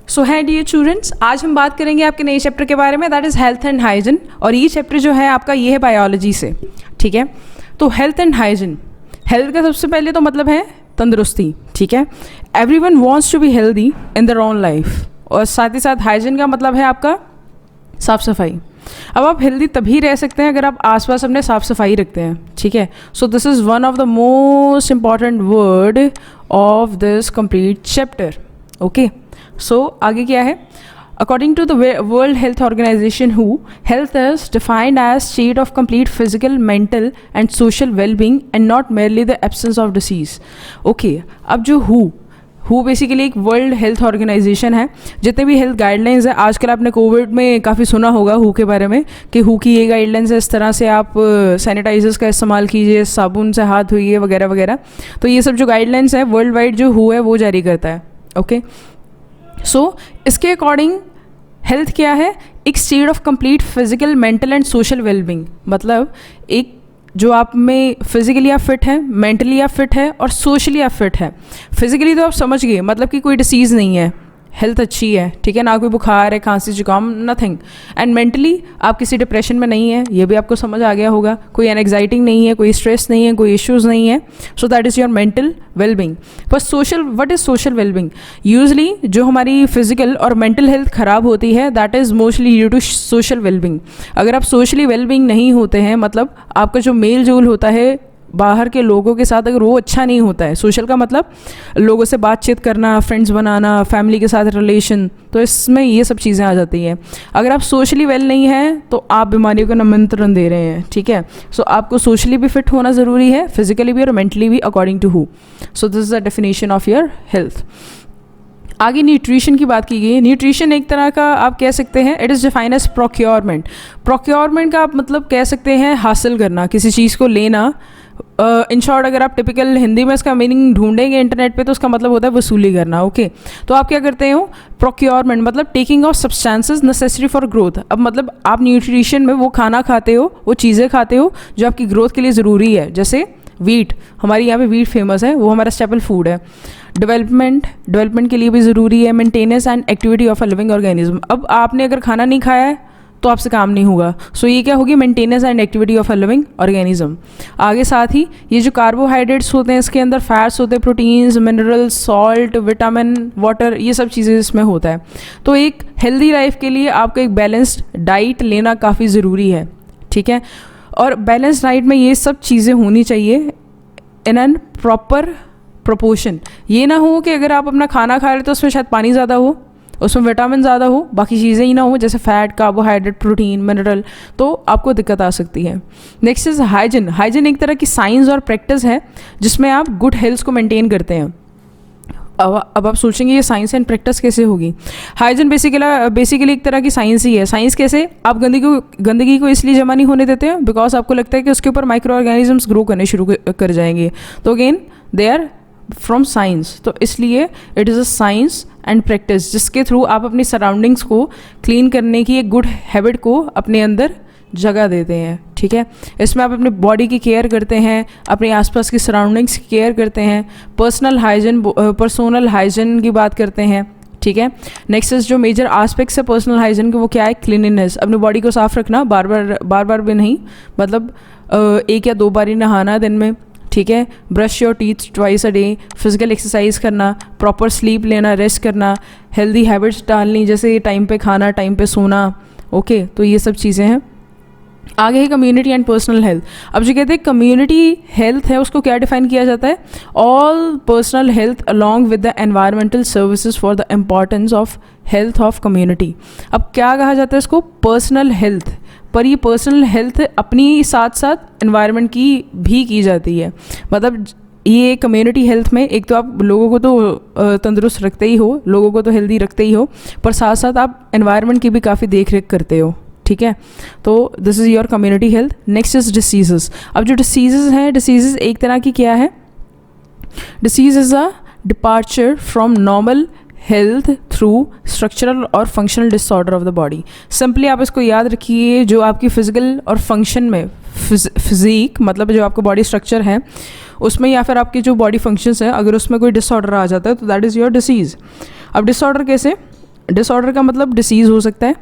सो है dear students, आज हम बात करेंगे आपके नए चैप्टर के बारे में, that is health and hygiene. और ये चैप्टर जो है आपका ये है बायोलॉजी से, ठीक है। तो हेल्थ एंड हाइजीन, हेल्थ का सबसे पहले तो मतलब है तंदुरुस्ती, ठीक है। Everyone wants to be healthy in their own life. और साथ ही साथ हाइजीन का मतलब है आपका साफ़ सफाई। अब आप हेल्दी तभी रह सकते हैं अगर आप आसपास अपने साफ़ सफाई रखते हैं, ठीक है। So this is one of the most important word of this complete chapter, okay. So आगे क्या है? According to the World Health Organization WHO, health is defined as state of complete physical, mental and social well-being and not merely the absence of disease. Okay, अब जो WHO basically एक world health organisation है। जितने भी health guidelines है, आजकल आपने Covid में काफ़ी सुना होगा WHO के बारे में कि WHO की ये गाइडलाइंस है, इस तरह से आप सैनिटाइजर्स का इस्तेमाल कीजिए, साबुन से हाथ धोइए वगैरह वगैरह। तो ये सब जो गाइडलाइंस है वर्ल्ड वाइड जो WHO है वो जारी करता है, ओके। सो इसके अकॉर्डिंग हेल्थ क्या है? एक state of complete physical, mental and social wellbeing. मतलब एक जो आप में फिजिकली आप फिट है, मेंटली आप फिट है और सोशली आप फिट है। फिजिकली तो आप समझ गए, मतलब कि कोई डिसीज़ नहीं है, हेल्थ अच्छी है, ठीक है ना, कोई बुखार है, खांसी जुकाम, नथिंग। एंड मेंटली आप किसी डिप्रेशन में नहीं है, ये भी आपको समझ आ गया होगा। कोई एनएग्जाइटी नहीं है, कोई स्ट्रेस नहीं है, कोई इश्यूज़ नहीं है। So that is your mental wellbeing. पर social, what is social wellbeing? Usually जो हमारी फिजिकल और मेंटल हेल्थ ख़राब होती है, that is mostly due to social wellbeing. अगर आप सोशली वेलबींग नहीं होते हैं, मतलब आपका जो मेल जोल होता है बाहर के लोगों के साथ, अगर वो अच्छा नहीं होता है, सोशल का मतलब लोगों से बातचीत करना, फ्रेंड्स बनाना, फैमिली के साथ रिलेशन, तो इसमें ये सब चीज़ें आ जाती हैं। अगर आप सोशली वेल नहीं हैं तो आप बीमारियों को निमंत्रण दे रहे हैं, ठीक है। सो आपको सोशली भी फिट होना ज़रूरी है, फिजिकली भी और मेंटली भी, according to WHO। So this is the definition of your health. आगे न्यूट्रिशन की बात की गई है। न्यूट्रिशन एक तरह का आप कह सकते हैं, it is defined as procurement. Procurement का आप मतलब कह सकते हैं हासिल करना, किसी चीज़ को लेना। इन शॉर्ट अगर आप टिपिकल हिंदी में इसका मीनिंग ढूंढेंगे इंटरनेट पे तो उसका मतलब होता है वसूली करना, ओके। तो आप क्या करते हो? प्रोक्योरमेंट मतलब taking of substances necessary for growth. अब मतलब आप न्यूट्रिशन में वो खाना खाते हो, वो चीज़ें खाते हो जो आपकी ग्रोथ के लिए ज़रूरी है। जैसे वीट, हमारे यहाँ पे वीट फेमस है, वो हमारा स्टेपल फूड है। डेवलपमेंट के लिए भी ज़रूरी है। Maintenance and activity of a living organism. अब आपने अगर खाना नहीं खाया है तो आपसे काम नहीं होगा। सो ये क्या होगी? Maintenance and activity of a living organism. आगे साथ ही ये जो कार्बोहाइड्रेट्स होते हैं, इसके अंदर फैट्स होते हैं, proteins, minerals, salt, vitamin, water, ये सब चीज़ें इसमें होता है। तो एक हेल्दी लाइफ के लिए आपको एक बैलेंस्ड डाइट लेना काफ़ी ज़रूरी है, ठीक है। और बैलेंस डाइट में ये सब चीज़ें होनी चाहिए इन एन प्रॉपर प्रोपोर्शन। ये ना हो कि अगर आप अपना खाना खा रहे तो उसमें शायद पानी ज़्यादा हो, उसमें विटामिन ज़्यादा हो, बाकी चीज़ें ही ना हो, जैसे फैट, कार्बोहाइड्रेट, प्रोटीन, मिनरल, तो आपको दिक्कत आ सकती है। Next is hygiene. हाइजीन एक तरह की साइंस और प्रैक्टिस है जिसमें आप गुड हेल्थ को मेंटेन करते हैं। अब आप सोचेंगे ये साइंस एंड प्रैक्टिस कैसे होगी? हाइजीन बेसिकली एक तरह की साइंस ही है। साइंस कैसे? आप गंदगी को इसलिए जमा नहीं होने देते हैं बिकॉज आपको लगता है कि उसके ऊपर माइक्रो ऑर्गेनिजम्स ग्रो करने शुरू कर जाएंगे। तो again they are from science. तो इसलिए it is a science and practice जिसके थ्रू आप अपनी सराउंडिंग्स को क्लीन करने की एक गुड हैबिट को अपने अंदर जगह देते हैं, ठीक है। इसमें आप अपने बॉडी की केयर करते हैं, अपने आसपास की सराउंडिंग्स की केयर करते हैं, पर्सनल हाइजीन की बात करते हैं, ठीक है। नेक्स्ट इज जो मेजर आस्पेक्ट्स है पर्सनल हाइजीन के, वो क्या है? क्लीनिनेस, अपनी बॉडी को साफ रखना, बार बार भी नहीं, मतलब 1 या 2 बार ही नहाना दिन में, ठीक है। Brush your teeth twice a day, physical exercise करना, प्रॉपर स्लीप लेना, रेस्ट करना, हेल्दी हैबिट्स डालनी, जैसे टाइम पे खाना, टाइम पे सोना, ओके। तो ये सब चीज़ें हैं। आगे है कम्युनिटी एंड पर्सनल हेल्थ। अब जो कहते हैं कम्युनिटी हेल्थ है, उसको क्या डिफाइन किया जाता है? All personal health along with the environmental services for the importance of health of community. अब क्या कहा जाता है इसको? Personal health. पर ये पर्सनल हेल्थ अपनी साथ साथ एनवायरनमेंट की भी की जाती है। मतलब ये कम्युनिटी हेल्थ में एक तो आप लोगों को तो तंदुरुस्त रखते ही हो, लोगों को तो हेल्दी रखते ही हो, पर साथ साथ आप एनवायरनमेंट की भी काफ़ी देख रेख करते हो, ठीक है। तो this is your community health. Next is diseases. अब जो डिसीजेस हैं, डिसीजेस एक तरह की क्या है? Disease is a departure from normal health through structural और functional disorder of the body. Simply आप इसको याद रखिए, जो आपकी फिजिकल और फंक्शन में फिजिक मतलब जो आपका बॉडी स्ट्रक्चर है उसमें, या फिर आपकी जो बॉडी फंक्शंस है, अगर उसमें कोई डिसऑर्डर आ जाता है तो दैट इज़ योर डिसीज़। अब डिसऑर्डर कैसे? डिसऑर्डर का मतलब डिसीज़ हो सकता है,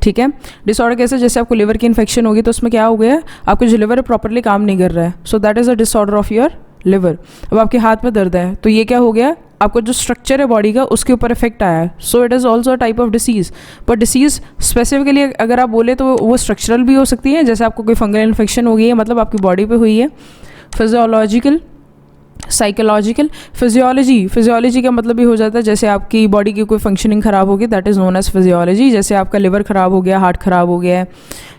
ठीक है। डिसऑर्डर कैसे, जैसे आपको लिवर की इन्फेक्शन होगी तो उसमें क्या हो गया, आपका जो लिवर है प्रॉपरली काम नहीं कर रहा है, so that is a disorder of your liver. अब आपके हाथ में दर्द है तो ये क्या हो गया, आपका जो स्ट्रक्चर है बॉडी का उसके ऊपर इफेक्ट आया है, so it is also a type of disease. पर डिसीज़ स्पेसिफिकली अगर आप बोले तो वो स्ट्रक्चरल भी हो सकती है, जैसे आपको कोई फंगल इन्फेक्शन हो गई है, मतलब आपकी बॉडी पे हुई है। Physiological, psychological. फिजियोलॉजी का मतलब भी हो जाता है जैसे आपकी बॉडी की कोई फंक्शनिंग ख़राब होगी, that is known as physiology. जैसे आपका लिवर ख़राब हो गया, हार्ट ख़राब हो गया है,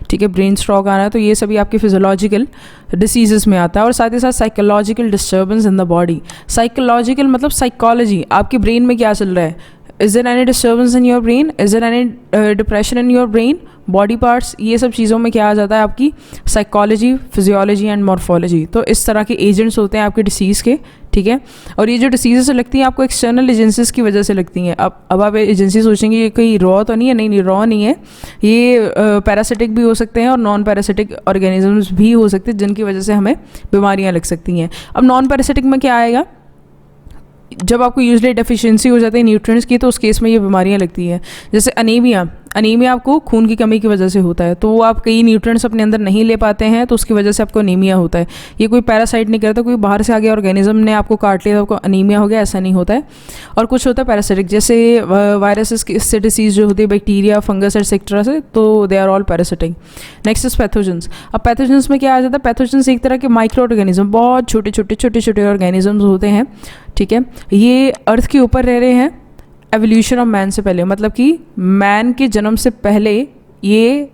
ठीक है, ब्रेन स्ट्रोक आना है, तो ये सभी आपकी फिजियोलॉजिकल डिसीजेस में आता है। और साथ ही साथ psychological disturbance in the body. Psychological मतलब साइकोलॉजी, आपके ब्रेन में क्या चल रहा है, is there any disturbance in your brain, is there any depression in your brain, body parts, ये सब चीज़ों में क्या आ जाता है आपकी साइकोलॉजी, फिजियोलॉजी एंड मॉर्फोलॉजी। तो इस तरह के एजेंट्स होते हैं आपके डिसीज़ के, ठीक है। और ये जो डिसीज़ेस लगती हैं आपको एक्सटर्नल एजेंसीज की वजह से लगती हैं। अब आप एजेंसी सोचेंगे ये कोई रॉ तो नहीं है, नहीं रॉ नहीं है, ये पैरासिटिक भी हो सकते हैं और नॉन पैरासिटिक ऑर्गेनिजम्स भी हो सकते हैं जिनकी वजह से हमें बीमारियाँ लग सकती हैं। अब नॉन पैरासिटिक में क्या आएगा, जब आपको यूजली डेफिशिएंसी हो जाती है न्यूट्रिएंट्स की तो उस केस में ये बीमारियां लगती हैं। जैसे अनीमिया आपको खून की कमी की वजह से होता है, तो वो आप कई न्यूट्रिएंट्स अपने अंदर नहीं ले पाते हैं तो उसकी वजह से आपको अनीमिया होता है। ये कोई पैरासाइट नहीं करता, कोई बाहर से आ गया ऑर्गेनिज्म ने आपको काट लिया तो आपको अनीमिया हो गया, ऐसा नहीं होता है। और कुछ होता है पैरासिटिक, जैसे वायरसेस से डिसीज़ जो होती है, बैक्टीरिया, फंगस एटसेट्रा से, तो they are all parasitic. Next is pathogens. अब पैथोजेंस में क्या आ जाता है, पैथोजेंस एक तरह के माइक्रो ऑर्गेनिज्म, बहुत छोटे छोटे ऑर्गेनिजम्स होते हैं, ठीक है। ये अर्थ के ऊपर रह रहे हैं एवोल्यूशन ऑफ मैन से पहले, मतलब कि मैन के जन्म से पहले ये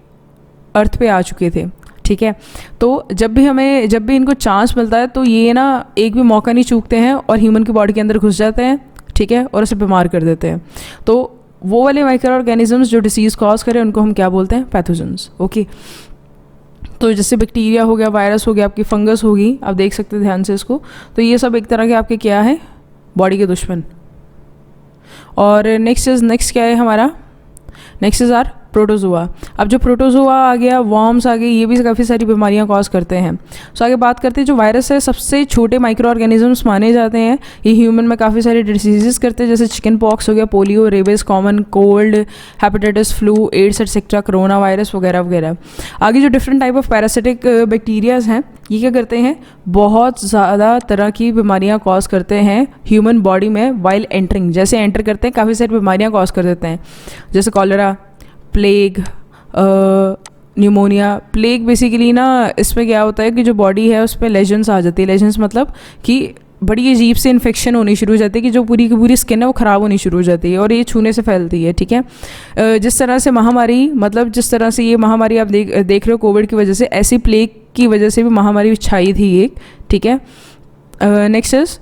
अर्थ पे आ चुके थे, ठीक है। तो जब भी इनको चांस मिलता है तो ये ना एक भी मौका नहीं चूकते हैं और ह्यूमन की बॉडी के अंदर घुस जाते हैं, ठीक है, और उसे बीमार कर देते हैं। तो वो वाले माइक्रो ऑर्गेनिजम्स जो डिसीज़ कॉज करें उनको हम क्या बोलते हैं, पैथोजेंस, ओके। तो जैसे बैक्टीरिया हो गया, वायरस हो गया, आपकी फंगस होगी, आप देख सकते हैं ध्यान से इसको, तो ये सब एक तरह के आपके क्या है, बॉडी के दुश्मन। और नेक्स्ट क्या है हमारा, नेक्स्ट इज़ आर प्रोटोजोआ। अब जो प्रोटोजोआ आ गया, वॉर्म्स आ गए, ये भी काफ़ी सारी बीमारियां कॉज करते हैं। सो आगे बात करते हैं, जो वायरस है सबसे छोटे माइक्रो ऑर्गेनिजम्स माने जाते हैं, ये ह्यूमन में काफ़ी सारे डिसीजेस करते हैं, जैसे चिकन पॉक्स हो गया, polio, rabies, common cold, hepatitis, flu, AIDS etcetera, corona virus वगैरह वगैरह। आगे जो different type of parasitic bacterias हैं, ये क्या करते हैं, बहुत ज़्यादा तरह की बीमारियां कॉज करते हैं ह्यूमन बॉडी में वाइल एंटरिंग। जैसे एंटर करते हैं काफ़ी सारी बीमारियां कॉज कर देते हैं, जैसे cholera, plague, pneumonia. Plague basically ना, इसमें क्या होता है कि जो बॉडी है उस पर लेजन्स आ जाती है। लेजन्स मतलब कि बड़ी अजीब से इन्फेक्शन होनी शुरू हो जाती है कि जो पूरी की पूरी स्किन है वो ख़राब होनी शुरू हो जाती है और ये छूने से फैलती है, ठीक है। जिस तरह से महामारी, मतलब जिस तरह से ये महामारी आप देख रहे हो कोविड की वजह से, ऐसी प्लेग की वजह से भी महामारी छाई थी एक, ठीक है। नेक्स्ट इज,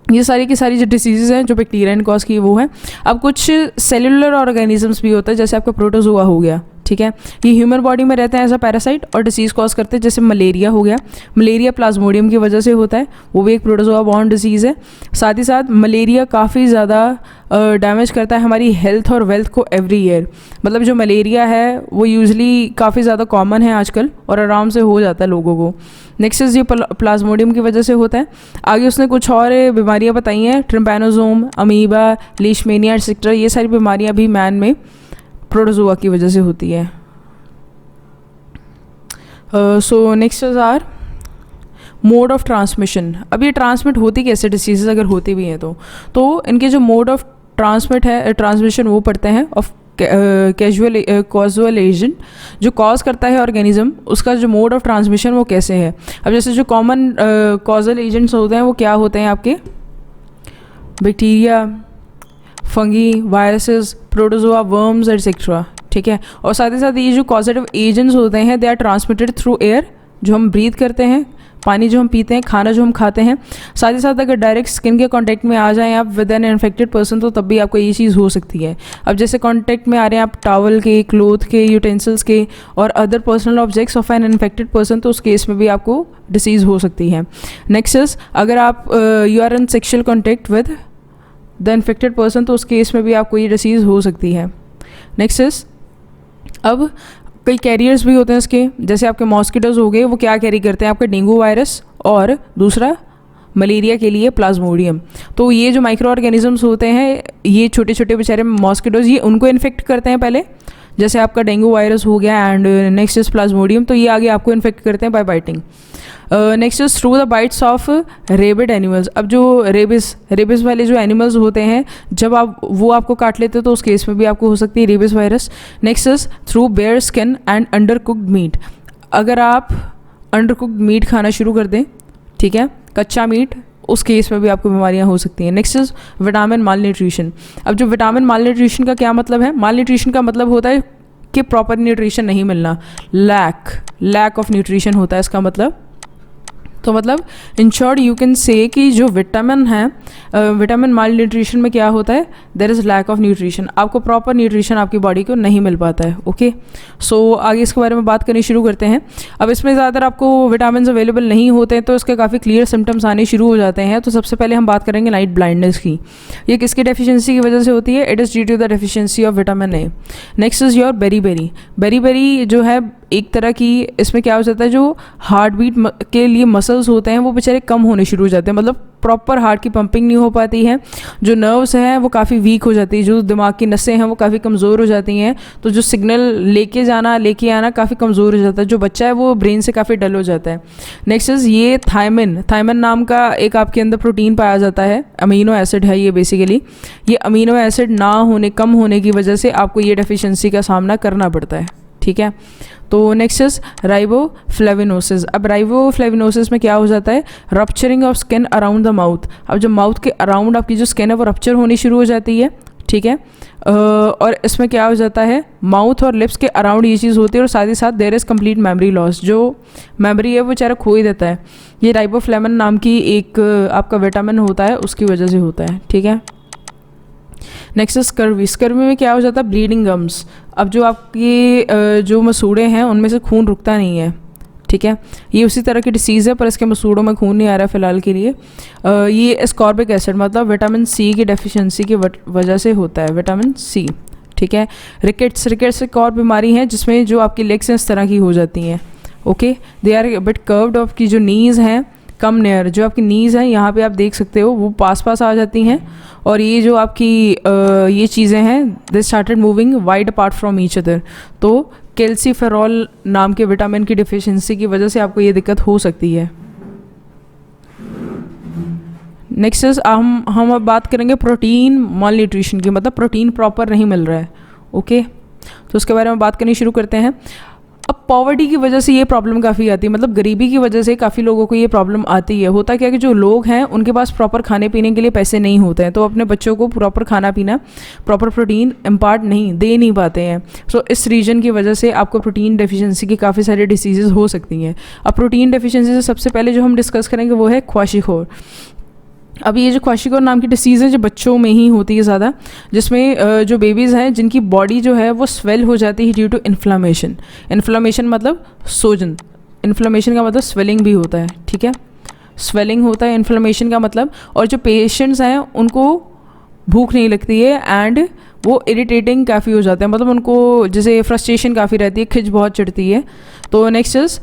ये सारी की सारी जो डिसीजेज हैं जो बैक्टीरिया ने कॉज की वो है। अब कुछ सेलुलर ऑर्गेनिजम्स भी होता है, जैसे आपका प्रोटोजोआ हो गया, ठीक है, ये ह्यूमन बॉडी में रहते हैं एज अ पैरासाइट और डिसीज़ कॉज करते हैं। जैसे मलेरिया हो गया, मलेरिया प्लाज्मोडियम की वजह से होता है, वो भी एक प्रोटोजोआ बॉर्न डिसीज़ है। साथ ही साथ मलेरिया काफ़ी ज़्यादा डैमेज करता है हमारी हेल्थ और वेल्थ को एवरी ईयर। मतलब जो मलेरिया है वो यूजली काफ़ी ज़्यादा कॉमन है आजकल और आराम से हो जाता है लोगों को। नेक्स्ट इज ये प्लाज्मोडियम की वजह से होता है। आगे उसने कुछ और बीमारियाँ बताई हैं, ट्रिम्पैनोसोम, अमीबा, लीशमेनिया एटसेट्रा, ये सारी बीमारियाँ भी मैन में प्रोटोजोआ की वजह से होती है। So next is are mode of transmission. अब ये ट्रांसमिट होती कैसे डिसीजेज अगर होती भी हैं तो इनके जो मोड ऑफ ट्रांसमिशन वो पढ़ते हैं ऑफ कॉजुअल एजेंट, जो कॉज करता है ऑर्गेनिज्म, उसका जो मोड ऑफ ट्रांसमिशन वो कैसे है। अब जैसे जो कॉमन कॉजल एजेंट्स होते हैं वो क्या होते हैं आपके, bacteria, fungi, viruses, protozoa, worms etcetera, ठीक है। और साथ ही साथ ये जो कॉजेटिव एजेंट्स होते हैं they are transmitted through air, जो हम ब्रीथ करते हैं, पानी जो हम पीते हैं, खाना जो हम खाते हैं। साथ ही साथ अगर डायरेक्ट स्किन के कांटेक्ट में आ जाएं आप विद एन इन्फेक्टेड पर्सन तो तब भी आपको ये चीज़ हो सकती है। अब जैसे कांटेक्ट में आ रहे हैं आप टावल के, क्लोथ के, यूटेंसिल्स के और other personal objects of an infected person, तो उस केस में भी आपको डिसीज़ हो सकती है। नेक्स्ट इज, अगर आप you are in sexual contact with the infected person तो उस केस में भी आपको ये डिसीज़ हो सकती है। नेक्स्ट इज, अब कई कैरियर्स भी होते हैं इसके, जैसे आपके मॉस्किटोज हो गए, वो क्या कैरी करते हैं, आपका डेंगू वायरस और दूसरा मलेरिया के लिए प्लाज्मोडियम। तो ये जो माइक्रो ऑर्गेनिजम्स होते हैं, ये छोटे छोटे बेचारे मॉस्किटोज, ये उनको इन्फेक्ट करते हैं पहले, जैसे आपका डेंगू वायरस हो गया, एंड नेक्स्ट इज प्लाज्मोडियम, तो ये आगे आपको इन्फेक्ट करते हैं by biting. Next is through the bites of rabid animals. अब जो रेबिस वाले जो एनिमल्स होते हैं, जब आप वो आपको काट लेते हैं तो उस केस में भी आपको हो सकती है rabies virus. Next is through bare skin and under cooked meat. अगर आप अंडर कुक्ड मीट खाना शुरू कर दें, ठीक है, कच्चा मीट, उस केस में भी आपको बीमारियां हो सकती हैं। Next is vitamin mall nutrition. अब जो विटामिन माल न्यूट्रिशन का क्या मतलब है? माल न्यूट्रिशन का मतलब होता है कि प्रॉपर न्यूट्रिशन नहीं मिलना, लैक ऑफ न्यूट्रिशन होता है इसका मतलब। तो मतलब in short you can say कि जो विटामिन है, विटामिन माल न्यूट्रिशन में क्या होता है, there is lack of nutrition, आपको प्रॉपर न्यूट्रिशन आपकी बॉडी को नहीं मिल पाता है। ओके, सो आगे इसके बारे में बात करनी शुरू करते हैं। अब इसमें ज़्यादातर आपको विटामिन अवेलेबल नहीं होते हैं तो इसके काफ़ी क्लियर सिम्टम्स आने शुरू हो जाते हैं। तो सबसे पहले हम बात करेंगे नाइट ब्लाइंडनेस की। ये किसकी डेफिशिएंसी की वजह से होती है? It is due to the deficiency of vitamin A. Next is your berry जो है एक तरह की, इसमें क्या हो जाता है, जो हार्ट बीट के लिए मसल्स होते हैं वो बेचारे कम होने शुरू हो जाते हैं, मतलब प्रॉपर हार्ट की पंपिंग नहीं हो पाती है, जो नर्व्स हैं वो काफ़ी वीक हो जाती है, जो दिमाग की नसें हैं वो काफ़ी कमज़ोर हो जाती हैं, तो जो सिग्नल लेके आना काफ़ी कमज़ोर हो जाता है, जो बच्चा है वो ब्रेन से काफ़ी डल हो जाता है। नेक्स्ट इज़ ये थायमिन नाम का एक आपके अंदर प्रोटीन पाया जाता है, अमीनो एसिड है ये बेसिकली। ये अमीनो एसिड कम होने की वजह से आपको ये डेफिशिएंसी का सामना करना पड़ता है, ठीक है। तो नेक्स्ट इज राइबोफ्लेविनोसिस। अब राइबोफ्लेविनोसिस में क्या हो जाता है? Rupturing of skin around the mouth. अब जब माउथ के अराउंड आपकी जो स्किन है वो रप्चर होनी शुरू हो जाती है, ठीक है। और इसमें क्या हो जाता है, माउथ और लिप्स के अराउंड ये चीज़ होती है, और साथ ही साथ there is complete memory loss, जो मेमोरी है वो बेचारा खो ही देता है। ये राइबोफ्लेविन नाम की एक आपका विटामिन होता है, उसकी वजह से होता है, ठीक है। नेक्स्ट स्कर्वी में क्या हो जाता है? Bleeding gums. अब जो आपके जो मसूड़े हैं उनमें से खून रुकता नहीं है, ठीक है। ये उसी तरह की डिसीज़ है पर इसके मसूड़ों में खून नहीं आ रहा है फिलहाल के लिए। ये एस्कॉर्बिक एसिड मतलब विटामिन सी की डेफिशिएंसी की वजह से होता है, विटामिन सी, ठीक है। रिकेट्स एक और बीमारी है जिसमें जो आपकी लेग्स हैं इस तरह की हो जाती हैं, okay. They are bit curved, आपकी जो नीज़ हैं कम नेयर, जो आपकी नीज़ हैं यहाँ पे आप देख सकते हो वो पास आ जाती हैं, और ये जो आपकी ये चीज़ें हैं they started moving wide apart from each other. तो कैल्सीफेरॉल नाम के विटामिन की डिफिशिएंसी की वजह से आपको ये दिक्कत हो सकती है। नेक्स्ट इज हम अब बात करेंगे प्रोटीन माल न्यूट्रिशन की, मतलब प्रोटीन प्रॉपर नहीं मिल रहा है, ओके। तो उसके बारे में बात करनी शुरू करते हैं। अब पॉवर्टी की वजह से ये प्रॉब्लम काफ़ी आती है, मतलब गरीबी की वजह से काफ़ी लोगों को ये प्रॉब्लम आती है। होता क्या है कि जो लोग हैं उनके पास प्रॉपर खाने पीने के लिए पैसे नहीं होते हैं, तो अपने बच्चों को प्रॉपर खाना पीना, प्रॉपर प्रोटीन इम्पार्ट दे नहीं पाते हैं। सो इस रीजन की वजह से आपको प्रोटीन डेफिशिएंसी की काफ़ी सारी डिसीज़ हो सकती हैं। अब प्रोटीन डेफिशिएंसी से सबसे पहले जो हम डिस्कस करेंगे वो है क्वाशियोर। अब ये जो क्वाशियोर नाम की डिसीज़ है जो बच्चों में ही होती है ज़्यादा, जिसमें जो बेबीज़ हैं जिनकी बॉडी जो है वो स्वेल हो जाती है ड्यू टू इन्फ्लामेशन मतलब सोजन, इन्फ्लामेशन का मतलब स्वेलिंग भी होता है, ठीक है। स्वेलिंग होता है इन्फ्लामेशन का मतलब, और जो पेशेंट्स हैं उनको भूख नहीं लगती है एंड वो इरिटेटिंग काफ़ी हो जाते हैं, मतलब उनको जैसे फ्रस्ट्रेशन काफ़ी रहती है, खिंच बहुत चढ़ती है। तो नेक्स्ट इज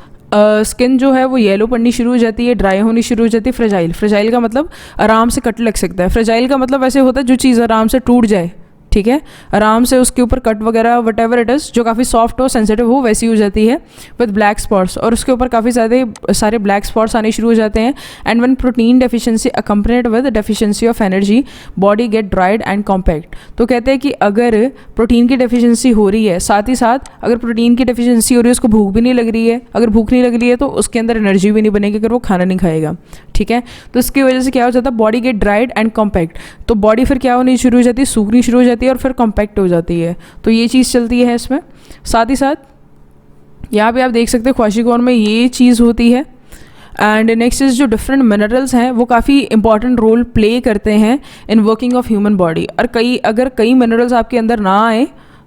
स्किन जो है वो येलो पड़नी शुरू हो जाती है, ड्राई होनी शुरू हो जाती है। फ्रेजाइल का मतलब आराम से कट लग सकता है। फ्रेजाइल का मतलब ऐसे होता है जो चीज़ आराम से टूट जाए, ठीक है, आराम से उसके ऊपर कट वगैरह वट एवर इट इज़, जो काफ़ी सॉफ्ट हो सेंसिटिव हो वैसी हो जाती है विद ब्लैक स्पॉट्स, और उसके ऊपर काफ़ी सारे ब्लैक स्पॉट्स आने शुरू हो जाते हैं। And one protein deficiency accompanied with deficiency of energy body get dried and compact. तो कहते हैं कि अगर प्रोटीन की डेफिशिएंसी हो रही है, साथ ही साथ अगर प्रोटीन की डेफिशिएंसी हो रही है, उसको भूख भी नहीं लग रही है, अगर भूख नहीं लग रही है तो उसके अंदर एनर्जी भी नहीं बनेगी अगर वो खाना नहीं खाएगा, ठीक है। तो इसकी वजह से क्या हो जाता है, body get dried and compact, तो बॉडी फिर क्या होनी शुरू हो जाती है, सूखनी शुरू हो जाती है और फिर कॉम्पैक्ट हो जाती है। तो ये चीज़ चलती है इसमें। साथ ही साथ यहाँ पे आप देख सकते हैं क्वाशियोर में ये चीज़ होती है। एंड नेक्स्ट इज जो डिफरेंट मिनरल्स हैं वो काफ़ी इंपॉर्टेंट रोल प्ले करते हैं in working of human body, और अगर कई मिनरल्स आपके अंदर ना आए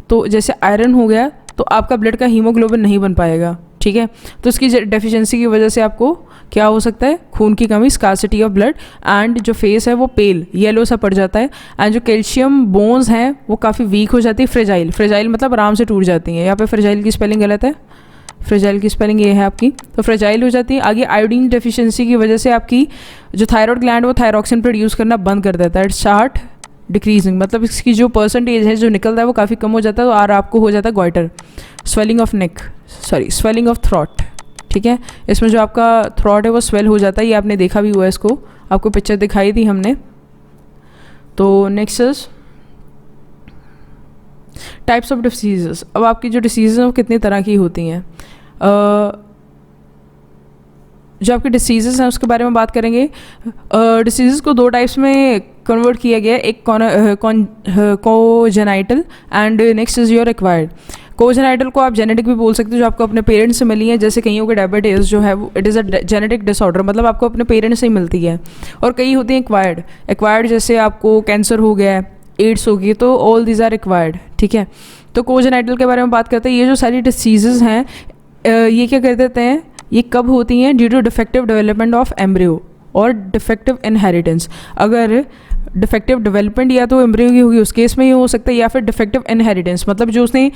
तो जैसे आयरन हो गया तो आपका ब्लड का हीमोग्लोबिन नहीं बन पाएगा, ठीक है। तो इसकी डेफिशिएंसी की वजह से आपको क्या हो सकता है, खून की कमी, स्कार्सिटी ऑफ ब्लड, एंड जो फेस है वो पेल येलो सा पड़ जाता है। एंड जो कैल्शियम बोन्स हैं वो काफ़ी वीक हो जाती है। फ्रेजाइल मतलब आराम से टूट जाती हैं। यहाँ पे फ्रेजाइल की स्पेलिंग गलत है, फ्रेजाइल की स्पेलिंग ये है आपकी, तो फ्रेजाइल हो जाती है। आगे आयोडीन डेफिशिएंसी की वजह से आपकी जो थायराइड ग्लैंड वो थायरॉक्सिन प्रोड्यूस करना बंद कर देता है, इट स्टार्ट डिक्रीजिंग, मतलब इसकी जो परसेंटेज है जो निकलता है वो काफ़ी कम हो जाता है, और आपको हो जाता है goitre, swelling of neck, sorry swelling of throat, ठीक है। इसमें जो आपका थ्रॉट है वो स्वेल हो जाता है, ये आपने देखा भी हुआ है, इसको आपको पिक्चर दिखाई थी हमने। तो next is types of diseases. अब आपकी जो डिसीज़ हैं वो कितनी तरह की होती हैं। जो आपके डिसीज़ हैं उसके बारे में बात करेंगे। डिसीज़ को दो टाइप्स में कन्वर्ट किया गया है, एक congenital and next is your acquired. Congenital को आप जेनेटिक भी बोल सकते हो, जो आपको अपने पेरेंट्स से मिली है, जैसे कईयों के डायबिटीज़ जो है वो it is a genetic disorder, मतलब आपको अपने पेरेंट्स से ही मिलती है। और कई होती हैं एक्वायर्ड, एक्वायर्ड जैसे आपको कैंसर हो गया है, एड्स होगी, तो ऑल दीज आर एक्वायर्ड, ठीक है। तो कोजेनाइटल के बारे में बात करते हैं। ये जो सारी डिसीजेज़ हैं ये क्या कर देते हैं, ये कब होती हैं, due to defective development of embryo और डिफेक्टिव इनहेरिटेंस। अगर डिफेक्टिव डेवलपमेंट या तो एम्ब्रियो की होगी उस केस में ये हो सकता है, या फिर डिफेक्टिव इनहेरिटेंस, मतलब जो उसने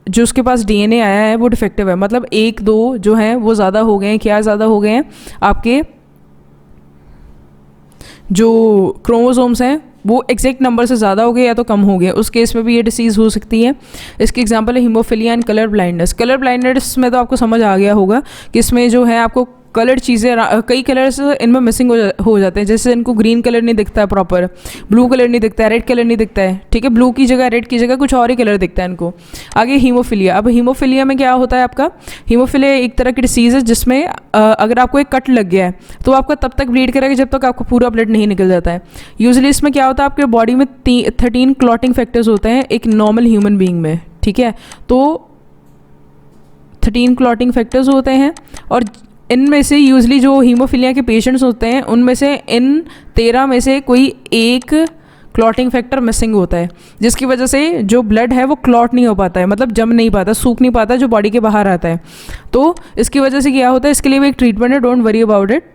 जो उसके पास डीएनए आया है वो डिफेक्टिव है, मतलब एक दो जो हैं वो ज़्यादा हो गए हैं। क्या ज़्यादा हो गए हैं, आपके जो क्रोमोसोम्स हैं वो एग्जैक्ट नंबर से ज़्यादा हो गए या तो कम हो गए, उस केस में भी ये डिसीज़ हो सकती है। इसकी एग्जांपल है haemophilia and colour blindness. Colour blindness में तो आपको समझ आ गया होगा कि इसमें जो है आपको कलर चीज़ें, कई कलर्स इनमें मिसिंग हो जाते हैं, जैसे इनको ग्रीन कलर नहीं दिखता है प्रॉपर, ब्लू कलर नहीं दिखता है, रेड कलर नहीं दिखता है, ठीक है, ब्लू की जगह रेड की जगह कुछ और ही कलर दिखता है इनको। आगे हीमोफिलिया। अब हीमोफिलिया में क्या होता है आपका, हीमोफिलिया एक तरह की डिसीज़ है जिसमें अगर आपको एक कट लग गया है तो आपका तब तक ब्लीड करेगा जब तक आपका पूरा ब्लड नहीं निकल जाता है। यूजुअली इसमें क्या होता है, आपके बॉडी में 13 क्लॉटिंग फैक्टर्स होते हैं एक नॉर्मल ह्यूमन बीइंग में, ठीक है। तो 13 क्लॉटिंग फैक्टर्स होते हैं, और इनमें से यूजली जो हीमोफिलिया के पेशेंट्स होते हैं उनमें से इन 13 में से कोई एक क्लॉटिंग फैक्टर मिसिंग होता है, जिसकी वजह से जो ब्लड है वो क्लॉट नहीं हो पाता है, मतलब जम नहीं पाता, सूख नहीं पाता, जो बॉडी के बाहर आता है। तो इसकी वजह से क्या होता है, इसके लिए भी एक ट्रीटमेंट है, डोंट वरी अबाउट इट,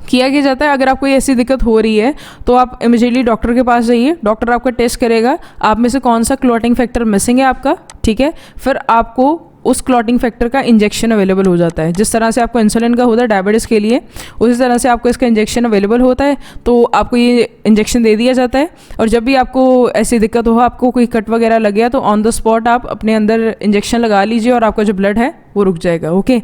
किया जाता है। अगर आपको ऐसी दिक्कत हो रही है तो आप इमीडिएटली डॉक्टर के पास जाइए, डॉक्टर आपका टेस्ट करेगा, आप में से कौन सा क्लॉटिंग फैक्टर मिसिंग है आपका, ठीक है, फिर आपको उस क्लॉटिंग फैक्टर का इंजेक्शन अवेलेबल हो जाता है। जिस तरह से आपको इंसुलिन का होता है डायबिटीज़ के लिए, उसी तरह से आपको इसका इंजेक्शन अवेलेबल होता है, तो आपको ये इंजेक्शन दे दिया जाता है। और जब भी आपको ऐसी दिक्कत हो, आपको कोई कट वगैरह लग गया, तो ऑन द स्पॉट आप अपने अंदर इंजेक्शन लगा लीजिए और आपका जो ब्लड है वो रुक जाएगा, ओके।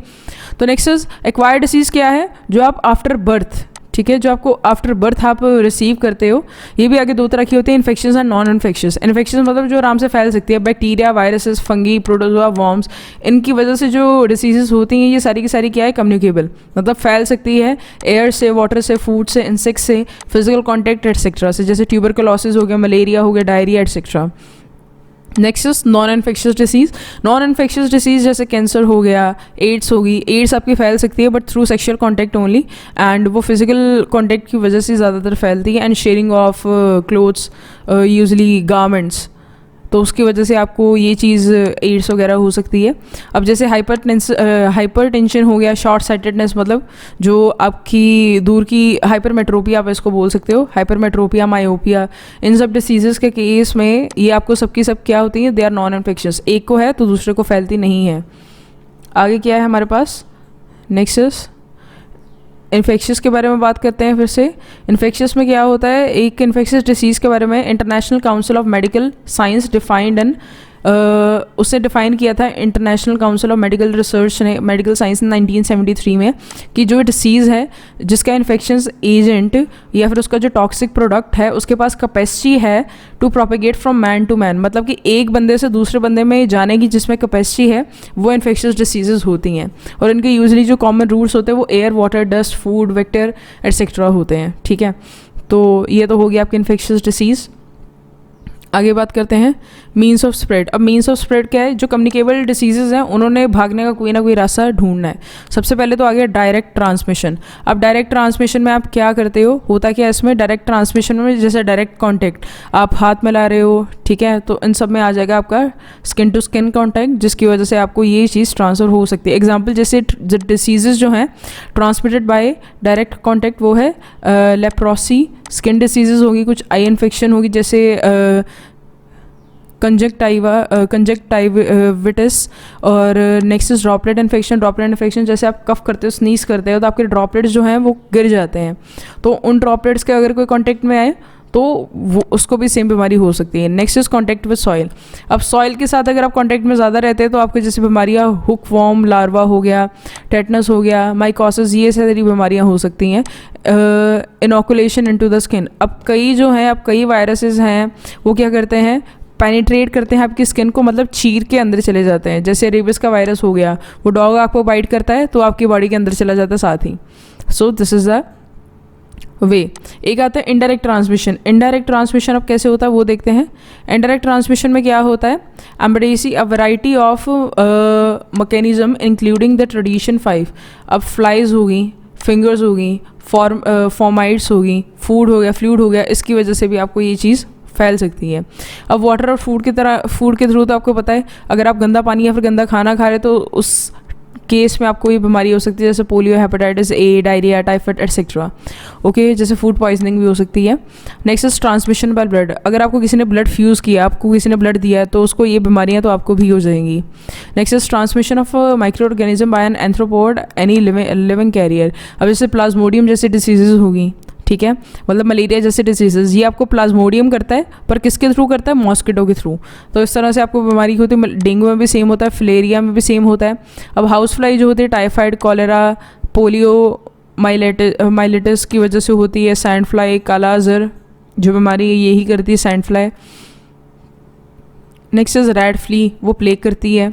तो नेक्स्ट इज एक्वायर्ड डिसीज़। क्या है, जो आप आफ्टर बर्थ, ठीक है, जो आपको आफ्टर बर्थ आप रिसीव करते हो। ये भी आगे दो तरह की होती है, infections and non infections. Infections मतलब जो आराम से फैल सकती है, bacteria, viruses, fungi, protozoa, worms, इनकी वजह से जो डिसीजेस होती हैं ये सारी की सारी क्या है, कम्युनिकेबल, मतलब फैल सकती है एयर से, वाटर से, फूड से, इंसेक्ट से, फिजिकल कॉन्टैक्ट एटसेट्रा से, जैसे ट्यूबरकुलोसिस हो गया, मलेरिया हो गया, diarrhoea etcetera. Next is non infectious disease. Non infectious disease जैसे कैंसर हो गया, एड्स होगी, एड्स आपकी फैल सकती है but through sexual contact only, and वो फिजिकल कॉन्टैक्ट की वजह से ज़्यादातर फैलती है, and sharing of clothes, usually garments, तो उसकी वजह से आपको ये चीज़ एड्स वगैरह हो सकती है। अब जैसे हाइपर टेंशन हो गया, शॉर्ट साइटेडनेस, मतलब जो आपकी दूर की हाइपरमेट्रोपिया, आप इसको बोल सकते हो, हाइपरमेट्रोपिया, मायोपिया, इन सब डिसीजेस के केस में ये आपको सबकी सब क्या होती है, दे आर नॉन इन्फेक्शियस। एक को है तो दूसरे को फैलती नहीं है। आगे क्या है हमारे पास, नेक्स्ट इज इन्फेक्शियस के बारे में बात करते हैं फिर से। इन्फेक्शियस में क्या होता है, एक इन्फेक्शियस डिसीज़ के बारे में international council of medical science defined and उसने डिफ़ाइन किया था international council of medical research ने, मेडिकल साइंस 1973 में, कि जो डिसीज़ है जिसका इन्फेक्शंस एजेंट या फिर उसका जो टॉक्सिक प्रोडक्ट है उसके पास कैपेसिटी है to propagate from man to man, मतलब कि एक बंदे से दूसरे बंदे में जाने की जिसमें कैपेसिटी है वो इन्फेक्शियस डिसीजेज़ होती हैं। और इनके यूजली जो कॉमन रूट्स होते हैं वो air, water, dust, food, vector etcetera होते हैं, ठीक है। तो ये तो हो गया आपकी इन्फेक्शियस डिसीज़। आगे बात करते हैं मीन्स ऑफ स्प्रेड। अब मीन्स ऑफ स्प्रेड क्या है, जो कम्युनिकेबल डिसीजेज हैं उन्होंने भागने का कोई ना कोई रास्ता ढूंढना है। सबसे पहले तो आ गया डायरेक्ट ट्रांसमिशन। अब डायरेक्ट ट्रांसमिशन में आप क्या करते हो, होता क्या है इसमें, डायरेक्ट ट्रांसमिशन में जैसे डायरेक्ट कांटेक्ट, आप हाथ मिला रहे हो, ठीक है, तो इन सब में आ जाएगा आपका स्किन टू स्किन कांटेक्ट, जिसकी वजह से आपको ये चीज़ ट्रांसफ़र हो सकती है। एग्जाम्पल जैसे डिसीजेज जो हैं ट्रांसमिटेड बाय डायरेक्ट कॉन्टैक्ट वो है लेप्रोसी, स्किन डिसीजेज होगी, कुछ आई इन्फेक्शन होगी जैसे कंजक्टाइविटिस, और next is droplet infection. Droplet infection जैसे आप कफ करते हो, स्नीज करते हो, तो आपके ड्रॉपलेट्स जो हैं वो गिर जाते हैं, तो उन ड्रॉपलेट्स के अगर कोई कॉन्टेक्ट में आए तो वो उसको भी सेम बीमारी हो सकती है। Next is contact with soil. अब सॉइल के साथ अगर आप कॉन्टैक्ट में ज़्यादा रहते हैं तो आपको जैसे बीमारियाँ हुक वॉर्म लार्वा हो गया, टेटनस हो गया, माइकोसिस, ये सारी बीमारियाँ हो सकती हैं। Inoculation into the skin. अब कई वायरसेस हैं वो क्या करते हैं, पेनिट्रेट करते हैं आपकी स्किन को, मतलब चीर के अंदर चले जाते हैं। जैसे रेबिस का वायरस हो गया, वो डॉग आपको बाइट करता है तो आपकी बॉडी के अंदर चला जाता है साथ ही। So this is the way. एक आता है इनडायरेक्ट ट्रांसमिशन। इनडायरेक्ट ट्रांसमिशन अब कैसे होता है वो देखते हैं। इनडायरेक्ट ट्रांसमिशन में क्या होता है, embodies a variety of mechanism including the tradition 5। अब फ्लाइज होगी, फिंगर्स होगी, फॉर्माइट्स होगी, फूड हो गया, फ्लूइड हो गया, इसकी वजह से भी आपको ये चीज़ फैल सकती है। अब वाटर और फूड के थ्रू तो आपको पता है, अगर आप गंदा पानी या फिर गंदा खाना खा रहे तो उस केस में आपको ये बीमारी हो सकती है, जैसे polio, hepatitis A, diarrhoea, typhoid etcetera. Okay, जैसे फूड पॉइजनिंग भी हो सकती है। Next is transmission by blood. अगर आपको किसी ने ब्लड फ्यूज़ किया, आपको किसी ने ब्लड दिया है तो उसको ये बीमारियां तो आपको भी हो जाएंगी। Next is transmission of micro organism by an arthropod any living carrier. अब जैसे प्लाज्मोडियम जैसे डिसीजेज होगी, ठीक है, मतलब मलेरिया जैसे डिसीजेज, ये आपको प्लाज्मोडियम करता है, पर किसके थ्रू करता है, मॉस्किटो के थ्रू। तो इस तरह से आपको बीमारी होती है। डेंगू में भी सेम होता है, फिलेरिया में भी सेम होता है। अब हाउस फ्लाई जो होती है, टाइफाइड, कॉलेरा, पोलियो, माइलेटिस की वजह से होती है। सैंड फ्लाई, काला अजर जो बीमारी है यही करती है, sand fly. Next is rat flea, वो प्लेग करती है।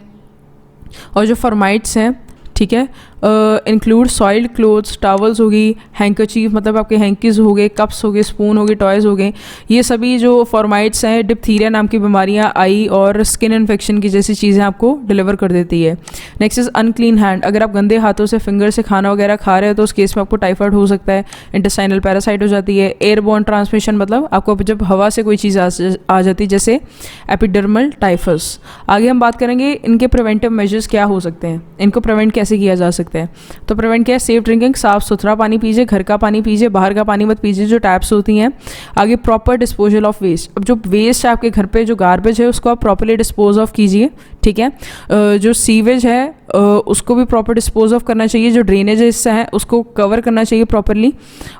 और जो फर्माइट्स हैं, ठीक है, इंक्लूड सॉइल्ड क्लोथ्स, टावल्स होगी, हैंकरचीफ मतलब आपके हैंकीज हो गए, कप्स हो गए, स्पून हो गए, टॉयज़ हो गए, ये सभी जो फॉर्माइट्स हैं, डिप्थीरिया नाम की बीमारियां, आई और स्किन इन्फेक्शन की जैसी चीज़ें आपको डिलीवर कर देती है। Next is unclean hand. अगर आप गंदे हाथों से, फिंगर से खाना वगैरह खा रहे हो तो उस केस में आपको टाइफाइड हो सकता है, इंटेस्टाइनल पैरासाइट हो जाती है। एयरबोर्न ट्रांसमिशन मतलब आपको जब हवा से कोई चीज़ आ जाती है, जैसे एपिडर्मल टाइफस। आगे हम बात करेंगे इनके प्रिवेंटिव मेजर्स क्या हो सकते हैं, इनको प्रिवेंट कैसे किया जा सकता है। तो प्रिवेंट क्या है, सेफ ड्रिंकिंग, साफ सुथरा पानी पीजिए, घर का पानी पीजिए, बाहर का पानी मत पीजिए जो टैप्स होती हैं। आगे प्रॉपर डिस्पोजल ऑफ वेस्ट। अब जो वेस्ट है आपके घर पे, जो गार्बेज है, उसको आप प्रॉपर्ली डिस्पोज ऑफ कीजिए, ठीक है। जो सीवेज है उसको भी प्रॉपर डिस्पोज ऑफ करना चाहिए, जो ड्रेनेज हिस्सा है उसको कवर करना चाहिए प्रॉपरली,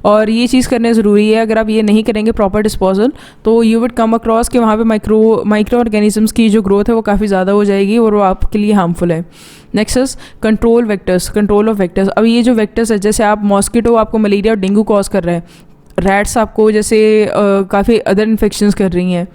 और ये चीज़ करना ज़रूरी है। अगर आप ये नहीं करेंगे प्रॉपर डिस्पोजल, तो यू वुड कम अक्रॉस कि वहाँ पे माइक्रो ऑर्गेनिजम्स की जो ग्रोथ है वो काफ़ी ज़्यादा हो जाएगी और वो आपके लिए हार्मफुल है। Next is control vectors, control of vectors. अब ये जो वेक्टर्स है, जैसे आप मॉस्किटो आपको मलेरिया और डेंगू कॉज कर रहे हैं, रैट्स आपको जैसे काफ़ी अदर इन्फेक्शंस कर रही हैं,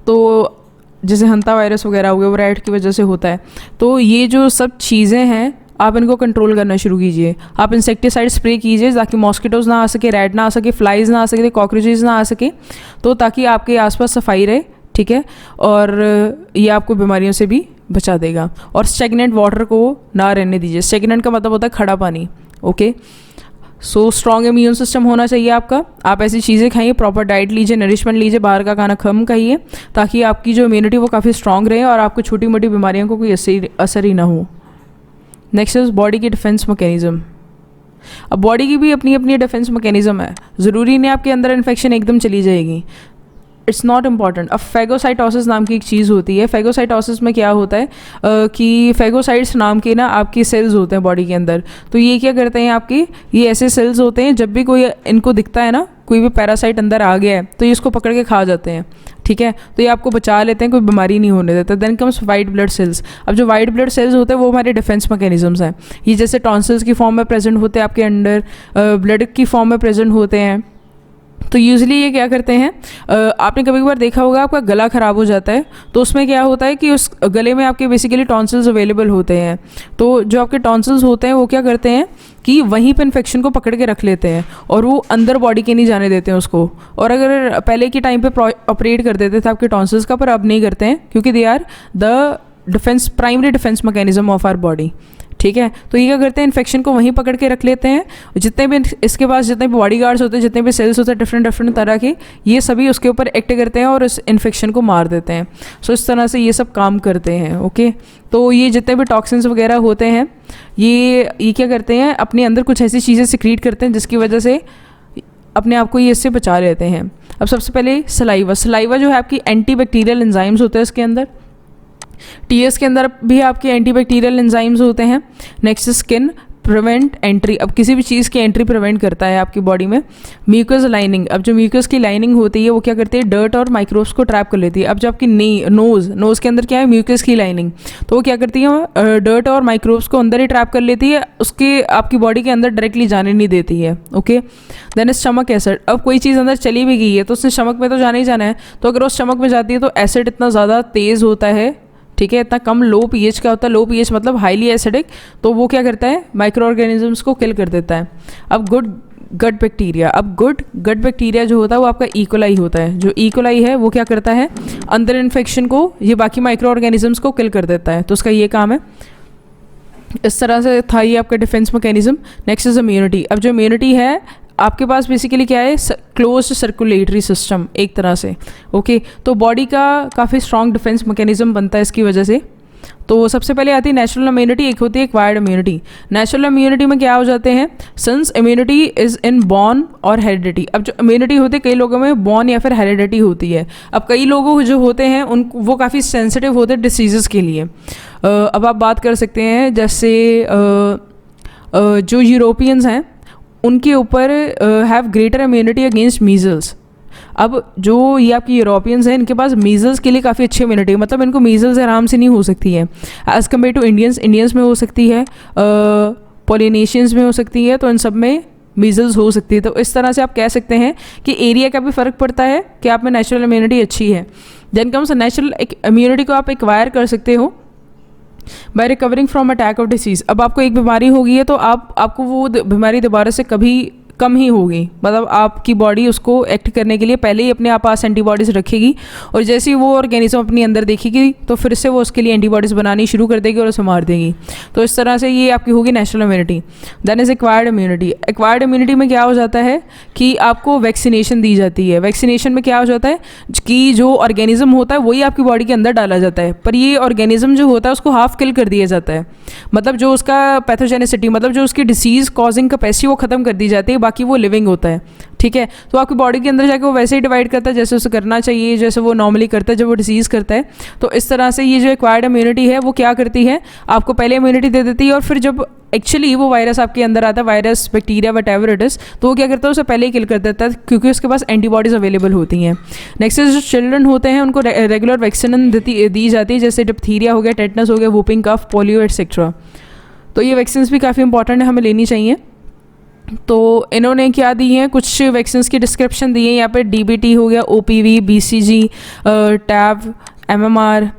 तो जैसे हंता वायरस वगैरह हो गया वो रैट की वजह से होता है। तो ये जो सब चीज़ें हैं आप इनको कंट्रोल करना शुरू कीजिए। आप इंसेक्टिसाइड स्प्रे कीजिए ताकि मॉस्किटोज़ ना आ सके, रैट ना आ सके, फ्लाइज ना आ सके, कॉकरोचेज ना आ सके, तो ताकि आपके आसपास सफाई रहे, ठीक है, और ये आपको बीमारियों से भी बचा देगा। और स्टेगनेंट वाटर को ना रहने दीजिए। स्टेगनेंट का मतलब होता है खड़ा पानी, okay. So strong immune system होना चाहिए आपका। आप ऐसी चीज़ें खाइए, प्रॉपर डाइट लीजिए, नरिशमेंट लीजिए, बाहर का खाना कम खाइए, ताकि आपकी जो इम्यूनिटी वो काफ़ी स्ट्रॉन्ग रहे और आपको छोटी मोटी बीमारियों को कोई असर ही ना हो। नेक्स्ट इज बॉडी की डिफेंस मैकेनिज्म। अब बॉडी की भी अपनी अपनी डिफेंस मैकेनिज्म है, ज़रूरी नहीं आपके अंदर इन्फेक्शन एकदम चली जाएगी, इट्स नॉट इम्पॉर्टेंट। अब फेगोसाइटोसिस नाम की एक चीज़ होती है। फेगोसाइटोसिस में क्या होता है कि फेगोसाइट्स नाम के ना आपकी सेल्स होते हैं बॉडी के अंदर। तो ये क्या करते हैं आपके, ये ऐसे सेल्स होते हैं, जब भी कोई इनको दिखता है ना, कोई भी पैरासाइट अंदर आ गया है तो ये इसको पकड़ के खा जाते हैं, ठीक है। तो ये आपको बचा लेते हैं, कोई बीमारी नहीं होने देता। Then comes white blood cells. अब जो वाइट ब्लड सेल्स होते हैं वो हमारे डिफेंस मैकेनिज्म्स हैं। ये जैसे टॉन्सिल्स की फॉर्म में प्रेजेंट होते हैं आपके अंडर, ब्लड की फॉर्म में प्रेजेंट होते हैं। तो यूजुअली ये क्या करते हैं, आपने कभी कभार देखा होगा आपका गला ख़राब हो जाता है, तो उसमें क्या होता है कि उस गले में आपके बेसिकली टॉन्सिल्स अवेलेबल होते हैं। तो जो आपके टॉन्सिल्स होते हैं वो क्या करते हैं कि वहीं पे इन्फेक्शन को पकड़ के रख लेते हैं और वो अंदर बॉडी के नहीं जाने देते हैं उसको। और अगर पहले के टाइम पे ऑपरेट कर देते थे आपके टॉन्सिल्स का, पर अब नहीं करते हैं क्योंकि they are the primary defence mechanism of our body, ठीक है। तो ये क्या करते हैं, इन्फेक्शन को वहीं पकड़ के रख लेते हैं। जितने भी इसके पास जितने भी बॉडी गार्ड्स होते हैं, जितने भी सेल्स होते हैं डिफरेंट तरह के, ये सभी उसके ऊपर एक्ट करते हैं और इस इन्फेक्शन को मार देते हैं। सो इस तरह से ये सब काम करते हैं, ओके। तो ये जितने भी टॉक्सिन्स वगैरह होते हैं, ये क्या करते हैं, अपने अंदर कुछ ऐसी चीज़ें सिक्रीट करते हैं जिसकी वजह से अपने आप को ये इससे बचा लेते हैं। अब सबसे पहले सलाइवा, सलाइवा जो है आपकी एंटी बैक्टीरियल एंजाइम्स होते हैं इसके अंदर, टीएस के अंदर भी आपके एंटीबैक्टीरियल एंजाइम्स होते हैं। नेक्स्ट स्किन, प्रिवेंट एंट्री, अब किसी भी चीज़ की एंट्री प्रिवेंट करता है आपकी बॉडी में। म्यूकस लाइनिंग, अब जो म्यूकस की लाइनिंग होती है वो क्या करती है, डर्ट और माइक्रोब्स को ट्रैप कर लेती है। अब जो आपकी नोज़ के अंदर क्या है, म्यूकस की लाइनिंग, तो वो क्या करती है, डर्ट और माइक्रोब्स को अंदर ही ट्रैप कर लेती है, उसके आपकी बॉडी के अंदर डायरेक्टली जाने नहीं देती है। ओके, देन स्टमक एसिड, अब कोई चीज़ अंदर चली भी गई है तो उसने स्टमक में तो जाना ही जाना है, तो अगर वो स्टमक में जाती है तो एसिड इतना ज़्यादा तेज़ होता है, ठीक है, इतना कम लो पीएच का होता है, लो पीएच मतलब हाईली एसिडिक, तो वो क्या करता है, माइक्रो ऑर्गेनिजम्स को किल कर देता है। अब गुड गट बैक्टीरिया, अब गुड गट बैक्टीरिया जो होता है वो आपका इकोलाई होता है। जो इकोलाई है वो क्या करता है, अंदर इन्फेक्शन को, ये बाकी माइक्रो ऑर्गेनिजम्स को किल कर देता है, तो उसका ये काम है। इस तरह से था ये आपका defence mechanism. Next is immunity, अब जो इम्यूनिटी है आपके पास बेसिकली क्या है, क्लोज्ड सर्कुलेटरी सिस्टम एक तरह से। ओके, तो बॉडी का काफ़ी स्ट्रॉन्ग डिफेंस मैकेनिज्म बनता है इसकी वजह से। तो सबसे पहले आती है नेचुरल इम्यूनिटी, एक होती है एक्वायर्ड इम्यूनिटी। नेचुरल इम्यूनिटी में क्या हो जाते हैं, since immunity is in born और हेरिडिटी, अब जो इम्यूनिटी होती है कई लोगों में बॉर्न या फिर हेरिडिटी होती है। अब कई लोगों जो होते हैं उन वो काफ़ी सेंसिटिव होते हैं डिसीज़ के लिए। अब आप बात कर सकते हैं जैसे जो यूरोपियंस हैं उनके ऊपर have greater immunity against measles. अब जो ये आपकी यूरोपियंस हैं इनके पास मीजल्स के लिए काफ़ी अच्छी इम्यूनिटी है, मतलब इनको मीजल्स आराम से नहीं हो सकती है एज़ कम्पेयर टू इंडियंस में हो सकती है, पॉलिनेशियंस में हो सकती है, तो इन सब में मीजल्स हो सकती है। तो इस तरह से आप कह सकते हैं कि एरिया का भी फ़र्क पड़ता है कि आप में नेचुरल इम्यूनिटी अच्छी है। देन कम्स नेचुरल इम्यूनिटी को आप एक्वायर कर सकते हो by recovering from attack of disease. अब आपको एक बीमारी हो गई है तो आपको वो बीमारी दोबारा से कभी कम ही होगी, मतलब आपकी बॉडी उसको एक्ट करने के लिए पहले ही अपने आप पास एंटीबॉडीज़ रखेगी, और जैसे ही वो ऑर्गेनिज्म अपनी अंदर देखेगी तो फिर से वो उसके लिए एंटीबॉडीज़ बनानी शुरू कर देगी और उसे मार देगी। तो इस तरह से ये आपकी होगी natural immunity. Then is acquired immunity. Acquired immunity में क्या हो जाता है कि आपको वैक्सीनेशन दी जाती है। वैक्सीनेशन में क्या हो जाता है कि जो ऑर्गेनिज्म होता है वही आपकी बॉडी के अंदर डाला जाता है, पर ये ऑर्गेनिज्म जो होता है उसको हाफ किल कर दिया जाता है, मतलब जो उसका पैथोजेनिसिटी, मतलब जो उसकी डिसीज़ कॉजिंग कैपेसिटी वो ख़त्म कर दी जाती है, बाकी वो लिविंग होता है। ठीक है, तो आपकी बॉडी के अंदर जाके वो वैसे ही डिवाइड करता है जैसे उसे करना चाहिए, जैसे वो नॉर्मली करता है जब वो डिसीज़ करता है। तो इस तरह से ये जो एक्वायर्ड इम्यूनिटी है वो क्या करती है, आपको पहले इम्यूनिटी दे देती है, और फिर जब एक्चुअली वो वायरस आपके अंदर आता है, virus bacteria whatever it is, तो वो क्या करता है उसे पहले ही किल कर देता है क्योंकि उसके पास एंटीबॉडीज़ अवेलेबल होती हैं। नेक्स्ट जो चिल्ड्रन होते हैं उनको रेगुलर वैक्सीन दी जाती है, जैसे डिप्थीरिया हो गया, टेटनस हो गया, वूपिंग कफ, पोलियो एटसेट्रा। तो ये वैक्सीन भी काफ़ी इंपॉर्टेंट है, हमें लेनी चाहिए। तो इन्होंने क्या दी हैं, कुछ वैक्सीन की डिस्क्रिप्शन दी है यहाँ पे। डीबीटी हो गया, OPV, BCG, TAB, MMR,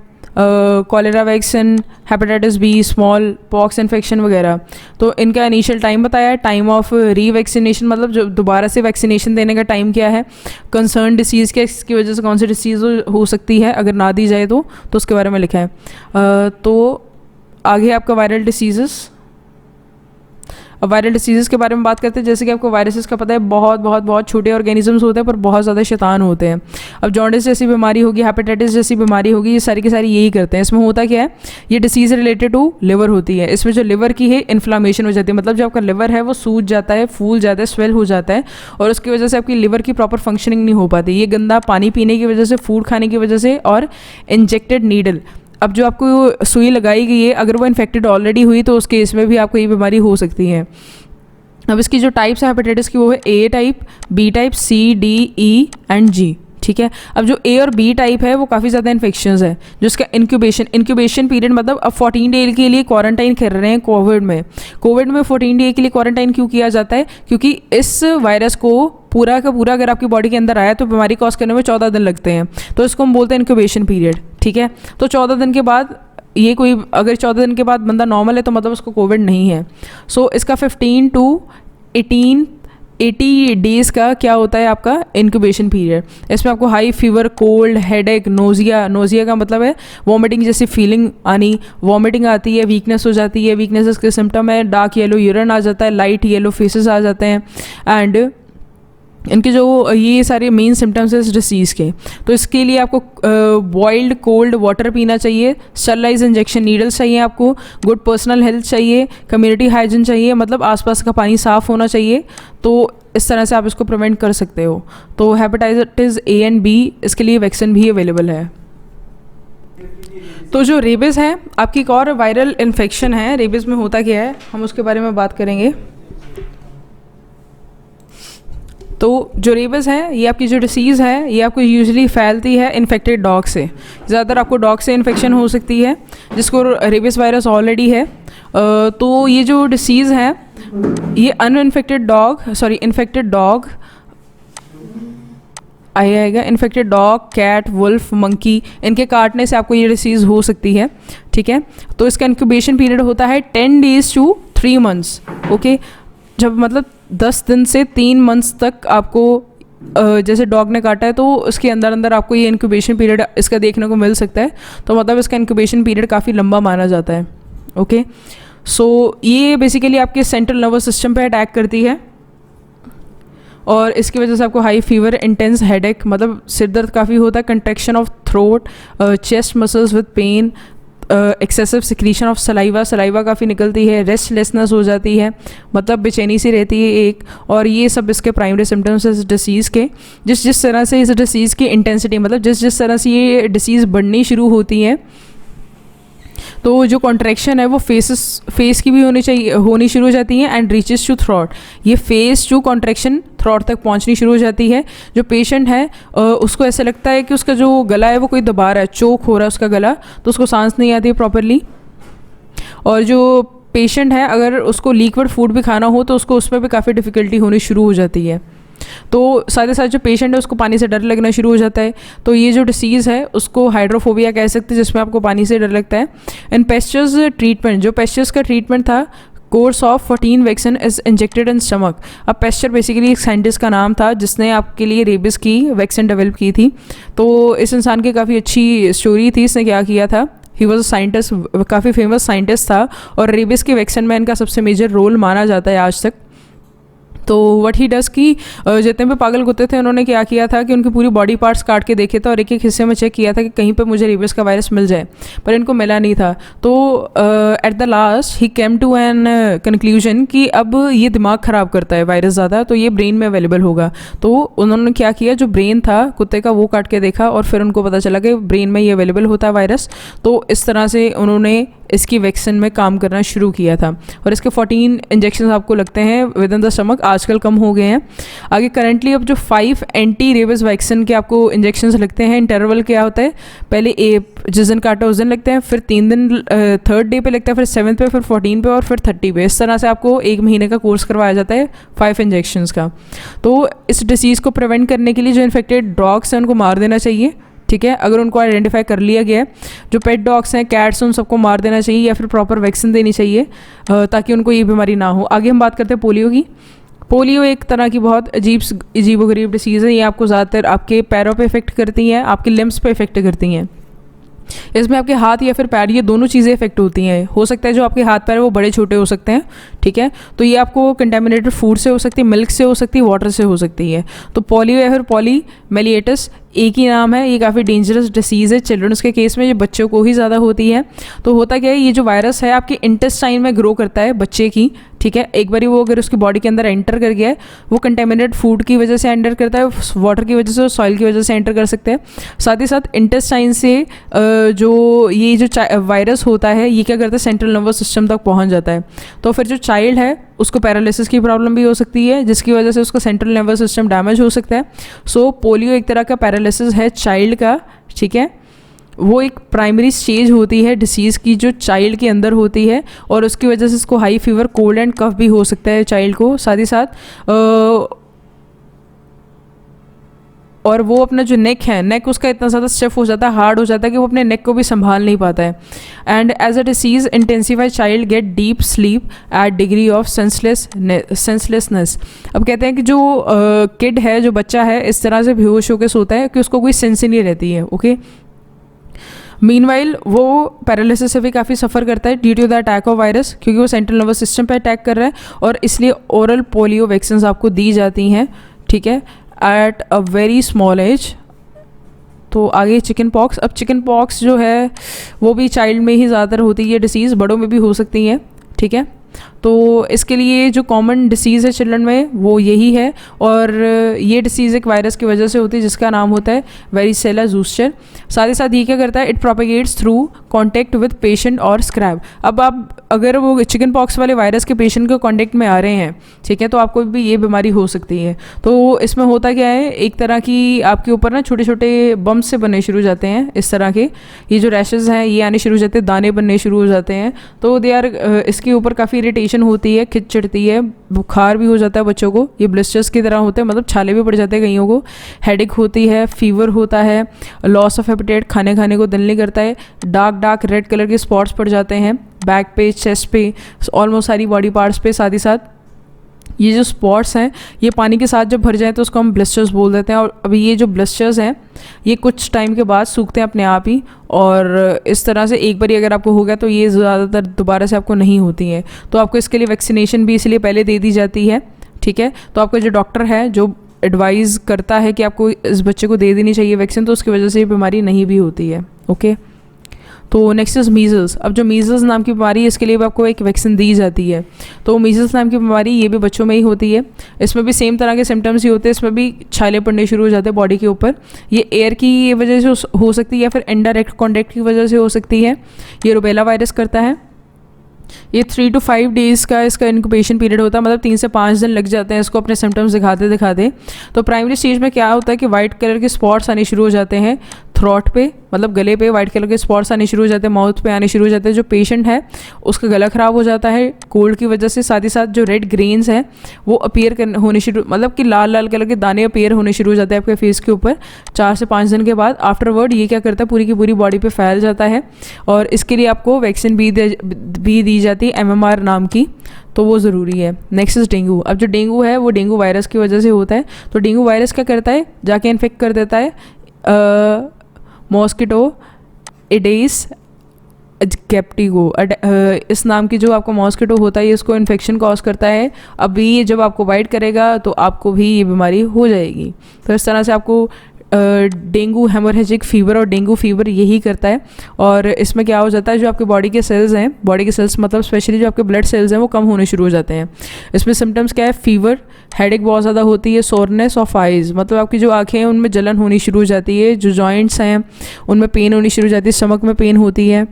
cholera vaccine, hepatitis B, small pox infection वगैरह। तो इनका इनिशियल टाइम बताया है, टाइम ऑफ रीवैक्सीनेशन, मतलब जो दोबारा से वैक्सीनेशन देने का टाइम क्या है, कंसर्न डिसीज़ के इसकी वजह से कौन सी डिसीज़ हो सकती है अगर ना दी जाए तो उसके बारे में लिखा है। तो आगे आपका वायरल डिसीज़। अब वायरल डिसीज़ के बारे में बात करते हैं, जैसे कि आपको वायरसेस का पता है बहुत छोटे ऑर्गेनिजम्स होते हैं पर बहुत ज़्यादा शैतान होते हैं। अब जॉन्डिस जैसी बीमारी होगी, हेपेटाइटिस जैसी बीमारी होगी, ये सारी की सारी यही करते हैं। इसमें होता क्या है, ये डिसीज़ रिलेटेड टू लिवर होती है। इसमें जो लिवर की है इन्फ्लामेशन हो जाती है, मतलब जो आपका लिवर है वो सूज जाता है, फूल जाता है, स्वेल हो जाता है, और उसकी वजह से आपकी लिवर की प्रॉपर फंक्शनिंग नहीं हो पाती। ये गंदा पानी पीने की वजह से, फूड खाने की वजह से, और इंजेक्टेड नीडल, अब जो आपको सुई लगाई गई है अगर वो इन्फेक्टेड ऑलरेडी हुई तो उस केस में भी आपको ये बीमारी हो सकती है। अब इसकी जो टाइप्स है हेपेटाइटिस की वो है A type, B type, C, D, E and G. ठीक है, अब जो ए और बी टाइप है वो काफ़ी ज़्यादा इन्फेक्शंस है, जिसका इंक्यूबेशन पीरियड, मतलब अब 14 डे के लिए क्वारंटाइन कर रहे हैं कोविड में 14 डे के लिए क्वारंटाइन क्यों किया जाता है, क्योंकि इस वायरस को पूरा का पूरा अगर आपकी बॉडी के अंदर आया तो बीमारी कॉज करने में 14 दिन लगते हैं, तो इसको हम बोलते हैं इंक्यूबेशन पीरियड। ठीक है, तो 14 दिन के बाद ये कोई अगर 14 दिन के बाद बंदा नॉर्मल है तो मतलब उसको कोविड नहीं है। सो इसका 15 to 80 डेज़ का क्या होता है आपका इंक्यूबेशन पीरियड। इसमें आपको high fever, cold, headache, nausea का मतलब है वॉमिटिंग जैसी फीलिंग आनी, वॉमिटिंग आती है, वीकनेस हो जाती है, वीकनेस के सिम्टम है, डार्क येलो यूरिन आ जाता है, लाइट येलो फेसेस आ जाते हैं, एंड इनके जो ये सारे मेन सिम्टम्स हैं इस डिसीज़ के। तो इसके लिए आपको बॉइल्ड कोल्ड वाटर पीना चाहिए, स्टरलाइज इंजेक्शन नीडल्स चाहिए, आपको गुड पर्सनल हेल्थ चाहिए, कम्युनिटी हाइजीन चाहिए, मतलब आसपास का पानी साफ़ होना चाहिए। तो इस तरह से आप इसको प्रिवेंट कर सकते हो। तो हेपेटाइटिस ए एंड बी, इसके लिए वैक्सीन भी अवेलेबल है। तो जो रेबिस है आपकी एक और वायरल इन्फेक्शन है। रेबिस में होता क्या है, हम उसके बारे में बात करेंगे। तो जो रेबिस है, ये आपकी जो डिसीज़ है, ये आपको यूजुअली फैलती है इन्फेक्टेड डॉग से। ज़्यादातर आपको डॉग से इन्फेक्शन हो सकती है जिसको रेबिस वायरस ऑलरेडी है। तो ये जो डिसीज़ है, ये इन्फेक्टेड डॉग आएगा, infected dog, cat, wolf, monkey, इनके काटने से आपको ये डिसीज़ हो सकती है। ठीक है, तो इसका इंक्यूबेशन पीरियड होता है 10 days to 3 months। ओके, जब मतलब 10 दिन से 3 months तक आपको जैसे डॉग ने काटा है तो उसके अंदर अंदर आपको ये इंक्यूबेशन पीरियड इसका देखने को मिल सकता है। तो मतलब इसका इंक्यूबेशन पीरियड काफ़ी लंबा माना जाता है। ओके, सो ये बेसिकली आपके सेंट्रल नर्वस सिस्टम पे अटैक करती है और इसकी वजह से आपको हाई फीवर, इंटेंस हेडेक, मतलब सिर दर्द काफ़ी होता है, contraction of throat, chest muscles with pain, excessive secretion of saliva काफ़ी निकलती है, रेस्टलेसनेस हो जाती है, मतलब बेचैनी सी रहती है एक। और ये सब इसके प्राइमरी सिम्टम्स इस डिसीज़ के। जिस तरह से इस डिसीज़ की इंटेंसिटी, मतलब जिस तरह से ये डिसीज़ बढ़नी शुरू होती है, तो जो कॉन्ट्रैक्शन है वो फेस की भी होनी शुरू हो जाती है एंड रीचेस टू थ्रॉट। ये फेस टू कॉन्ट्रैक्शन थ्रॉट तक पहुंचनी शुरू हो जाती है। जो पेशेंट है उसको ऐसा लगता है कि उसका जो गला है वो कोई दबा रहा है, चोक हो रहा है उसका गला, तो उसको सांस नहीं आती है प्रॉपरली। और जो पेशेंट है अगर उसको लिक्विड फूड भी खाना हो तो उसको उसमें भी काफ़ी डिफ़िकल्टी होनी शुरू हो जाती है। तो साथ ही साथ जो पेशेंट है उसको पानी से डर लगना शुरू हो जाता है। तो ये जो डिसीज़ है उसको हाइड्रोफोबिया कह सकते हैं, जिसमें आपको पानी से डर लगता है। इन पेस्चर्स ट्रीटमेंट, जो पेस्चर्स का ट्रीटमेंट था, course of 14 vaccine is injected in stomach. अब पेस्चर बेसिकली एक साइंटिस्ट का नाम था जिसने आपके लिए रेबिस की वैक्सीन डेवलप की थी। तो इस इंसान की काफ़ी अच्छी स्टोरी थी। इसने क्या किया था, ही वॉज अ साइंटिस्ट, काफ़ी फेमस साइंटिस्ट था और रेबिस की वैक्सीन में इनका सबसे मेजर रोल माना जाता है आज तक। तो व्हाट ही डज कि जितने भी पागल कुत्ते थे उन्होंने क्या किया था कि उनकी पूरी बॉडी पार्ट्स काट के देखे थे और एक एक हिस्से में चेक किया था कि कहीं पे मुझे रेबिस का वायरस मिल जाए, पर इनको मिला नहीं था। तो एट द लास्ट ही केम टू एन कंक्लूजन कि अब ये दिमाग ख़राब करता है वायरस ज़्यादा, तो ये ब्रेन में अवेलेबल होगा। तो उन्होंने क्या किया, जो ब्रेन था कुत्ते का वो काट के देखा और फिर उनको पता चला कि ब्रेन में ये अवेलेबल होता है वायरस। तो इस तरह से उन्होंने इसकी वैक्सीन में काम करना शुरू किया था और इसके 14 इंजेक्शन आपको लगते हैं विद इन द स्टमक। आजकल कम हो गए हैं। आगे करंटली अब जो 5 एंटी रेबिस वैक्सीन के आपको इंजेक्शंस लगते हैं। इंटरवल क्या होता है, पहले जिस दिन काटा उस दिन लगते हैं, फिर 3 दिन 3rd डे पे लगता है, फिर 7th पे, फिर 14 पे और फिर 30 पे। इस तरह से आपको 1 महीने का कोर्स करवाया जाता है 5 इंजेक्शंस का। तो इस डिसीज़ को प्रिवेंट करने के लिए जो इन्फेक्टेड डॉग्स हैं उनको मार देना चाहिए। ठीक है, अगर उनको आइडेंटिफाई कर लिया गया है, जो पेट डॉग्स हैं, कैट्स, उन सबको मार देना चाहिए या फिर प्रॉपर वैक्सीन देनी चाहिए ताकि उनको ये बीमारी ना हो। आगे हम बात करते हैं पोलियो की। पोलियो एक तरह की बहुत अजीबोगरीब डिसीज़ है। ये आपको ज़्यादातर आपके पैरों पे इफेक्ट करती हैं, आपके लिम्स पे इफेक्ट करती हैं। इसमें आपके हाथ या फिर पैर, ये दोनों चीज़ें इफेक्ट होती हैं। हो सकता है जो आपके हाथ पैर है वो बड़े छोटे हो सकते हैं। ठीक है, तो ये आपको कंटेमिनेटेड फूड से हो सकती है, मिल्क से हो सकती है, वाटर से हो सकती है। तो पोलियो या फिर पॉलीमेलिएटिस एक ही नाम है। ये काफ़ी डेंजरस डिसीज़ है। चिल्ड्रंस के केस में ये बच्चों को ही ज़्यादा होती है। तो होता क्या है, ये जो वायरस है आपके इंटेस्टाइन में ग्रो करता है बच्चे की। ठीक है, एक बारी वो अगर उसकी बॉडी के अंदर एंटर कर गया है, वो कंटेमिनेटेड फूड की वजह से एंटर करता है, वाटर की वजह से, सॉइल की वजह से एंटर कर सकते हैं। साथ ही साथ इंटेस्टाइन से जो वायरस होता है ये क्या करता है, सेंट्रल नर्वस सिस्टम तक पहुंच जाता है। तो फिर जो चाइल्ड है उसको पैरालिसिस की प्रॉब्लम भी हो सकती है, जिसकी वजह से उसका सेंट्रल नर्वस सिस्टम डैमेज हो सकता है। सो पोलियो एक तरह का पैरालिसिस है चाइल्ड का। ठीक है, वो एक प्राइमरी स्टेज होती है डिसीज़ की जो चाइल्ड के अंदर होती है और उसकी वजह से इसको हाई फीवर, कोल्ड एंड कफ भी हो सकता है चाइल्ड को। साथ ही साथ और वो अपना जो नेक है, नेक उसका इतना ज़्यादा स्टिफ हो जाता है, हार्ड हो जाता है कि वो अपने नेक को भी संभाल नहीं पाता है। And as a disease intensify child get deep sleep at degree of senselessness. अब कहते हैं कि जो किड है, जो बच्चा है, इस तरह से बेहोश होकर सोता है कि उसको कोई सेंस ही नहीं रहती है। ओके, मीनवाइल वो पैरालिसिस से भी काफ़ी सफ़र करता है due to the attack of virus, क्योंकि वो सेंट्रल नर्वस सिस्टम पे अटैक कर रहा है और इसलिए ओरल पोलियो वैक्सीन आपको दी जाती हैं। ठीक है, at a very small age. तो आगे चिकन पॉक्स। अब चिकन पॉक्स जो है वो भी चाइल्ड में ही ज़्यादातर होती है डिसीज़, बड़ों में भी हो सकती है। ठीक है, तो इसके लिए जो कॉमन डिसीज़ है चिल्ड्रन में वो यही है, और ये डिसीज़ एक वायरस की वजह से होती है जिसका नाम होता है वेरिसेला ज़ूस्टर। साथ ही साथ ये क्या करता है, it propagates through contact with patient और स्क्रैब। अब आप अगर वो चिकन पॉक्स वाले वायरस के पेशेंट के कॉन्टैक्ट में आ रहे हैं, ठीक है, तो आपको भी ये बीमारी हो सकती है। तो इसमें होता क्या है, एक तरह की आपके ऊपर ना छोटे छोटे बम्स से बनने शुरू हो जाते हैं, इस तरह के ये जो रैशेज़ हैं ये आने शुरू हो जाते हैं, दाने बनने शुरू हो जाते हैं। तो दे आर इसके ऊपर काफ़ी इरिटेशन होती है, खिंच चढ़ती है, बुखार भी हो जाता है बच्चों को, ये ब्लिस्टर्स की तरह होते हैं, मतलब छाले भी पड़ जाते हैं कईयों को, हेडेक होती है, फीवर होता है, लॉस ऑफ एपेटाइट, खाने को दिल नहीं करता है, डार्क रेड कलर के स्पॉट्स पड़ जाते हैं बैक पे, चेस्ट पे, ऑलमोस्ट सारी बॉडी पार्ट्स पे। साथ ही साथ ये जो स्पॉट्स हैं ये पानी के साथ जब भर जाएं तो उसको हम ब्लिस्टर्स बोल देते हैं। और अभी ये जो ब्लिस्टर्स हैं ये कुछ टाइम के बाद सूखते हैं अपने आप ही, और इस तरह से एक बार अगर आपको हो गया तो ये ज़्यादातर दोबारा से आपको नहीं होती हैं। तो आपको इसके लिए वैक्सीनेशन भी इसलिए पहले दे दी जाती है, ठीक है। तो आपका जो डॉक्टर है जो एडवाइज़ करता है कि आपको इस बच्चे को दे देनी चाहिए वैक्सीन, तो उसकी वजह से ये बीमारी नहीं भी होती है, ओके। तो नेक्स्ट इज़ मीज़ल्स। अब जो मीज़ल्स नाम की बीमारी है इसके लिए भी आपको एक वैक्सीन दी जाती है। तो मीज़ल्स नाम की बीमारी ये भी बच्चों में ही होती है, इसमें भी सेम तरह के सिम्टम्स ही होते हैं, इसमें भी छाले पड़ने शुरू हो जाते हैं बॉडी के ऊपर। ये एयर की वजह से हो सकती है या फिर इनडायरेक्ट कॉन्टैक्ट की वजह से हो सकती है। ये रुबेला वायरस करता है। ये 3 to 5 डेज़ का इसका इंक्यूबेशन पीरियड होता है, मतलब 3 से 5 दिन लग जाते हैं इसको अपने सिम्टम्स दिखाते। तो प्राइमरी स्टेज में क्या होता है कि वाइट कलर के स्पॉट्स आने शुरू हो जाते हैं थ्रोट पे, मतलब गले पे वाइट कलर के स्पॉट्स आने शुरू हो जाते हैं, माउथ पे आने शुरू हो जाते हैं। जो पेशेंट है उसका गला ख़राब हो जाता है कोल्ड की वजह से। साथ ही साथ जो रेड ग्रेन्स हैं वो अपीयर होने शुरू, मतलब कि लाल कलर के दाने अपीयर होने शुरू हो जाते हैं आपके फेस के ऊपर 4 से 5 दिन के बाद। आफ्टरवर्ड ये क्या करता है, पूरी की पूरी बॉडी पे फैल जाता है, और इसके लिए आपको वैक्सीन भी दी जाती है MMR नाम की, तो वो ज़रूरी है। Next is dengue. अब जो डेंगू है वो डेंगू वायरस की वजह से होता है। तो डेंगू वायरस क्या करता है, जाके इन्फेक्ट कर देता है मॉस्किटो एडेस कैप्टिगो, इस नाम की जो आपका मॉस्किटो होता है ये इसको इन्फेक्शन कॉज करता है। अभी ये जब आपको बाइट करेगा तो आपको भी ये बीमारी हो जाएगी। तो इस तरह से आपको डेंगू हेमोरेजिक फीवर और डेंगू फीवर यही करता है। और इसमें क्या हो जाता है, जो आपके बॉडी के सेल्स हैं, बॉडी के सेल्स मतलब स्पेशली जो आपके ब्लड सेल्स हैं वो कम होने शुरू हो जाते हैं। इसमें सिम्टम्स क्या है, फीवर, हेडेक बहुत ज़्यादा होती है, सोरनेस ऑफ आइज़, मतलब आपकी जो आँखें हैं उनमें जलन होनी शुरू हो जाती है, जो जॉइंट्स हैं उनमें पेन होनी शुरू हो जाती है, स्टमक में पेन होती है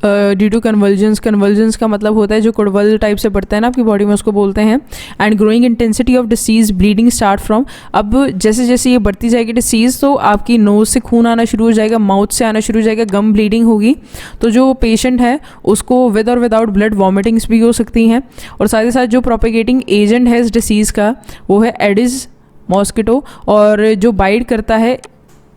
ड्यू टू कन्वल्जन्स का मतलब होता है जो कुड़वल टाइप से बढ़ता है ना आपकी बॉडी में, उसको बोलते हैं। And growing intensity of disease, bleeding start from, अब जैसे जैसे ये बढ़ती जाएगी डिसीज़ तो आपकी नोज़ से खून आना शुरू हो जाएगा, माउथ से आना शुरू हो जाएगा, गम ब्लीडिंग होगी। तो जो पेशेंट है उसको विद और विदाउट ब्लड वॉमिटिंग्स भी हो सकती हैं। और साथ ही साथ जो प्रोपेगेटिंग एजेंट है इस डिसीज़ का वो है एडिस मॉस्किटो, और जो बाइट करता है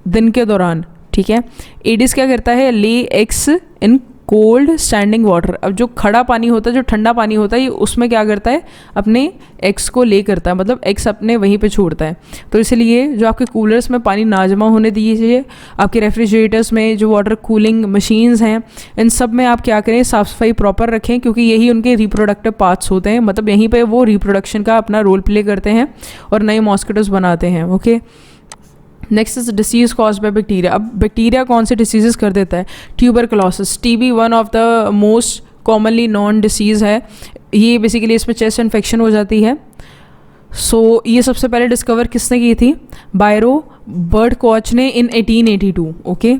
दिन के दौरान, ठीक है। एडिस क्या करता है, lay eggs in cold standing water. अब जो खड़ा पानी होता है, जो ठंडा पानी होता है, ये उसमें क्या करता है, अपने एग्स को ले करता है, मतलब एग्स अपने वहीं पे छोड़ता है। तो इसलिए जो आपके कूलर्स में पानी ना जमा होने दीजिए, आपके रेफ्रिजरेटर्स में जो वाटर कूलिंग मशीन्स हैं इन सब में आप क्या करें, साफ़ सफाई प्रॉपर रखें, क्योंकि यही उनके रिप्रोडक्टिव पार्ट्स होते हैं, मतलब यहीं पर वो रिप्रोडक्शन का अपना रोल प्ले करते हैं और नए मॉस्किटोज बनाते हैं, okay. Next is disease cause by bacteria. अब बैक्टीरिया कौन से डिसीजेस कर देता है, tuberculosis, TB one of the most commonly non disease है। ये बेसिकली इसमें चेस्ट इन्फेक्शन हो जाती है। सो ये सबसे पहले डिस्कवर किसने की थी, बायरो बर्ड कॉच ने इन 1882, ओके।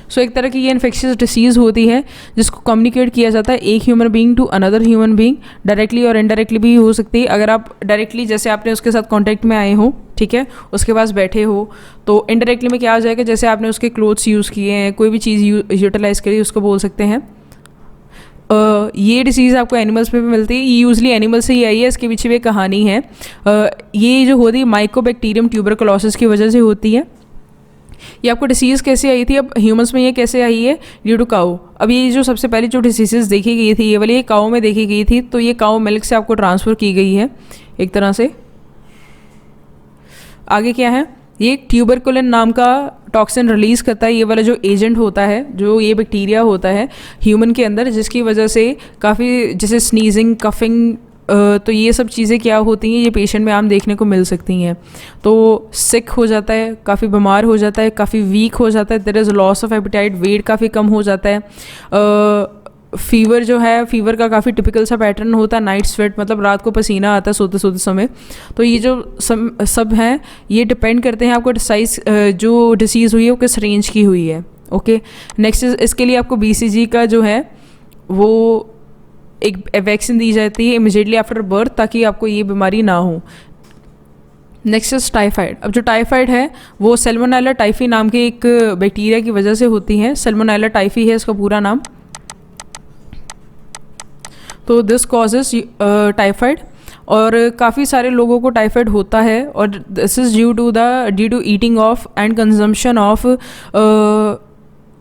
सो एक तरह की ये इन्फेक्शियस डिसीज़ होती है जिसको कम्युनिकेट किया जाता है एक human being to another human being, directly और इनडायरेक्टली भी हो सकती है। अगर आप डायरेक्टली जैसे आपने उसके साथ कांटेक्ट में आए हो, ठीक है, उसके पास बैठे हो, तो इनडायरेक्टली में क्या आ जाएगा, जैसे आपने उसके क्लोथ्स यूज़ किए हैं, कोई भी चीज़ यूटिलाइज़ करी, उसको बोल सकते हैं। ये डिसीज़ आपको एनिमल्स पे भी मिलती है, ये यूजली एनिमल से ही आई है, इसके पीछे भी एक कहानी है। ये जो होती है माइकोबैक्टीरियम ट्यूबरकुलोसिस की वजह से होती है। ये आपको डिसीज़ कैसे आई थी, अब ह्यूमंस में ये कैसे आई है, ड्यू टू काऊ। अब ये जो सबसे पहले जो डिसीजेस देखी गई थी ये वाली ये काऊ में देखी गई थी, तो ये काऊ मिल्क से आपको ट्रांसफ़र की गई है एक तरह से। आगे क्या है, ये ट्यूबरकुलिन नाम का टॉक्सिन रिलीज़ करता है, ये वाला जो एजेंट होता है, जो ये बैक्टीरिया होता है ह्यूमन के अंदर, जिसकी वजह से काफ़ी जैसे स्नीजिंग, कफिंग, तो ये सब चीज़ें क्या होती हैं, ये पेशेंट में आम देखने को मिल सकती हैं। तो सिक हो जाता है, काफ़ी बीमार हो जाता है, काफ़ी वीक हो जाता है, there is loss of appetite, weight काफ़ी कम हो जाता है, फीवर जो है, फीवर का काफ़ी टिपिकल सा पैटर्न होता है, नाइट स्वेट, मतलब रात को पसीना आता है सोते सोते समय। तो ये जो सब हैं ये डिपेंड करते हैं आपको साइज, जो डिसीज़ हुई है वो किस रेंज की हुई है। ओके, नेक्स्ट इसके लिए आपको BCG का जो है वो एक वैक्सीन दी जाती है इमिजिएटली आफ्टर बर्थ, ताकि आपको ये बीमारी ना हो। Next is typhoid. अब जो टाइफाइड है वो सैल्मोनेला टाइफी नाम के एक बैक्टीरिया की वजह से होती है। सैल्मोनेला टाइफी है इसका पूरा नाम। तो दिस कॉजेज टाइफाइड, और काफ़ी सारे लोगों को टाइफाइड होता है, और this is due to eating of and consumption of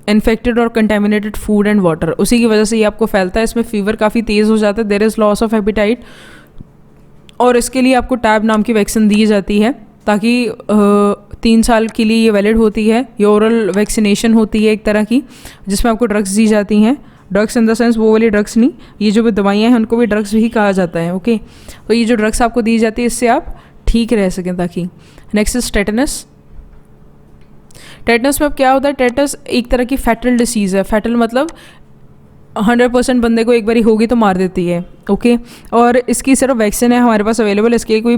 infected और कंटेमिनेटेड फूड एंड वाटर। उसी की वजह से ये आपको फैलता है। इसमें फीवर काफ़ी तेज़ हो जाता है, there is loss of appetite, और इसके लिए आपको टैब नाम की वैक्सीन दी जाती है, ताकि 3 साल के लिए ये वैलिड होती है। ये ओरल वैक्सीनेशन होती है एक तरह की, जिसमें आपको ड्रग्स दी जाती हैं। ड्रग्स इन द सेंस वो वाली ड्रग्स नहीं, ये जो भी दवाइयाँ हैं उनको भी ड्रग्स भी कहा जाता है। ओके, तो ये जो ड्रग्स आपको दी जाती है इससे आप ठीक रह सकें ताकि। Next is tetanus. टेटनस में अब क्या होता है, टेटनस एक तरह की फैटल डिसीज़ है। फैटल मतलब 100% बंदे को एक बारी होगी तो मार देती है। ओके, और इसकी सिर्फ वैक्सीन है हमारे पास अवेलेबल, इसके लिए कोई